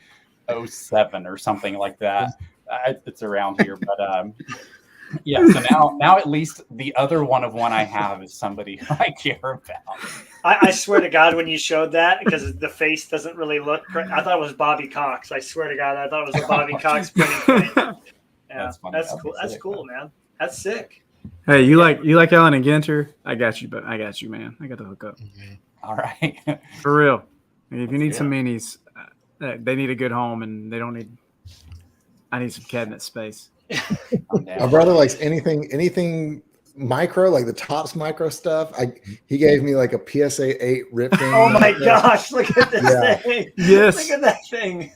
2007 or something like that. It's around here, but so now at least the other one of one I have is somebody I care about. I swear to God, when you showed that, because the face doesn't really look, I thought it was Bobby Cox. I swear to God, I thought it was a Bobby Cox printing. Yeah, that's cool. That's cool, man. That's sick. Hey, you like Allen and Ginter? I got you, man. I got to hook up. All right, for real. If you need some minis, they need a good home, and I need some cabinet space. My brother likes anything micro, like the Topps micro stuff. He gave me like a PSA 8 ripping. Oh my gosh! Look at this thing. Yes, look at that thing.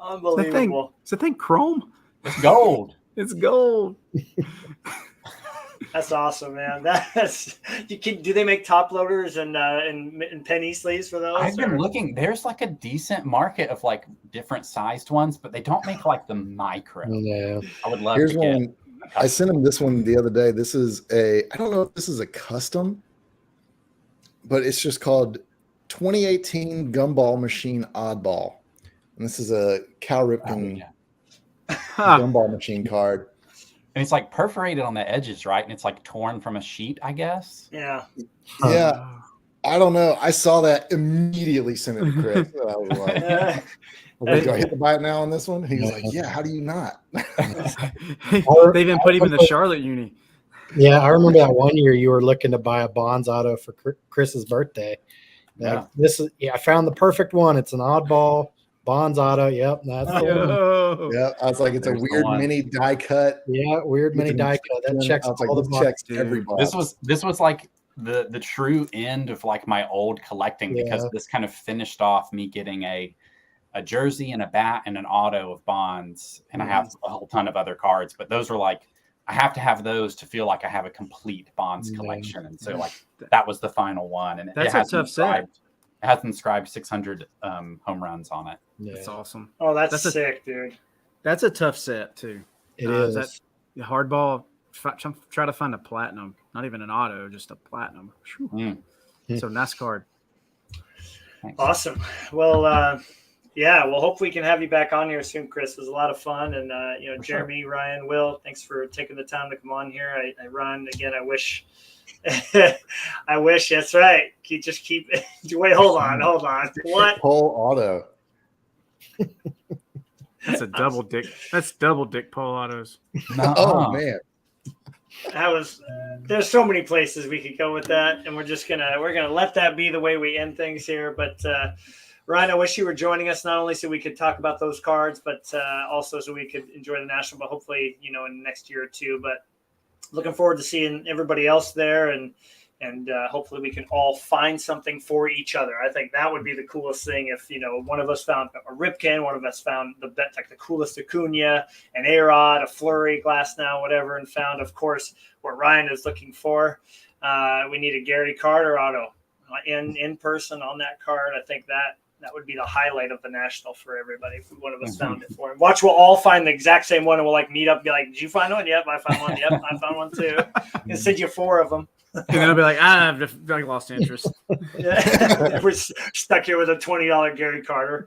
Unbelievable. Is that thing chrome? It's gold. It's gold. That's awesome, man. Do they make top loaders and penny sleeves for those? I've been looking. There's like a decent market of like different sized ones, but they don't make like the micro. Yeah. I would love Here's to one. get. I sent him this one the other day. This is I don't know if this is a custom, but it's just called 2018 Gumball Machine Oddball. And this is a Cal Ripken Gumball Machine card. And it's like perforated on the edges, right? And it's like torn from a sheet, I guess. Yeah. Yeah. I don't know. I saw that, immediately sent it to Chris. I was like, do I hit the buy it now on this one? He was like, yeah, how do you not? They even put him in the Charlotte uni. Yeah, I remember that one year you were looking to buy a Bonds auto for Chris's birthday. I found the perfect one. It's an oddball Bonds auto. Yep, that's the one. Yeah, I was like, it's a weird mini die cut. Yeah, weird mini die cut. That checks all the checks every box. This was like the true end of like my old collecting, because this kind of finished off me getting a jersey and a bat and an auto of Bonds, and I have a whole ton of other cards, but those were like, I have to have those to feel like I have a complete Bonds collection. And so like that was the final one, and that's a tough set. It has inscribed 600 home runs on it. Yeah. That's awesome. Oh, that's sick, dude. That's a tough set too. It is. That hardball. Try to find a platinum, not even an auto, just a platinum. So nice card. Thanks. Awesome. Well, Yeah, well, hopefully we can have you back on here soon, Chris. It was a lot of fun. And, Jeremy, Ryan, Will, thanks for taking the time to come on here. I Ryan, again, I wish, that's right. Wait, hold on. What? Whole auto. That's a double dick. That's double dick pole autos. Oh, man. There's so many places we could go with that. And we're going to let that be the way we end things here. But, Ryan, I wish you were joining us, not only so we could talk about those cards, but also so we could enjoy the National, but hopefully, in the next year or two. But looking forward to seeing everybody else there, and hopefully we can all find something for each other. I think that would be the coolest thing if, one of us found a Ripken, one of us found the coolest Acuna, an A-Rod, a Fleury, Glasnow, whatever, and found, of course, what Ryan is looking for. We need a Gary Carter auto in person on that card. I think that would be the highlight of the National for everybody if one of us found it for him. Watch, we'll all find the exact same one, and we'll meet up and be like, did you find one? Yep, I found one. Yep, I found one too. I'll send you 4 of them. And then I'll be like, I've lost interest. Yeah. We're stuck here with a $20 Gary Carter.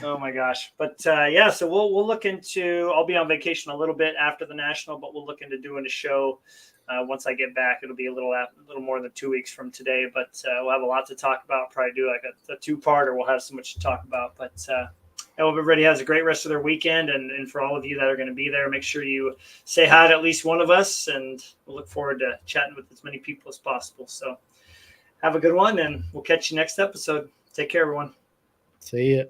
Oh my gosh. But so we'll look into, I'll be on vacation a little bit after the National, but we'll look into doing a show. Once I get back, it'll be a little more than 2 weeks from today, but we'll have a lot to talk about. Probably do like a 2-parter. We'll have so much to talk about. But I hope everybody has a great rest of their weekend. And for all of you that are going to be there, make sure you say hi to at least one of us. And we'll look forward to chatting with as many people as possible. So have a good one, and we'll catch you next episode. Take care, everyone. See ya.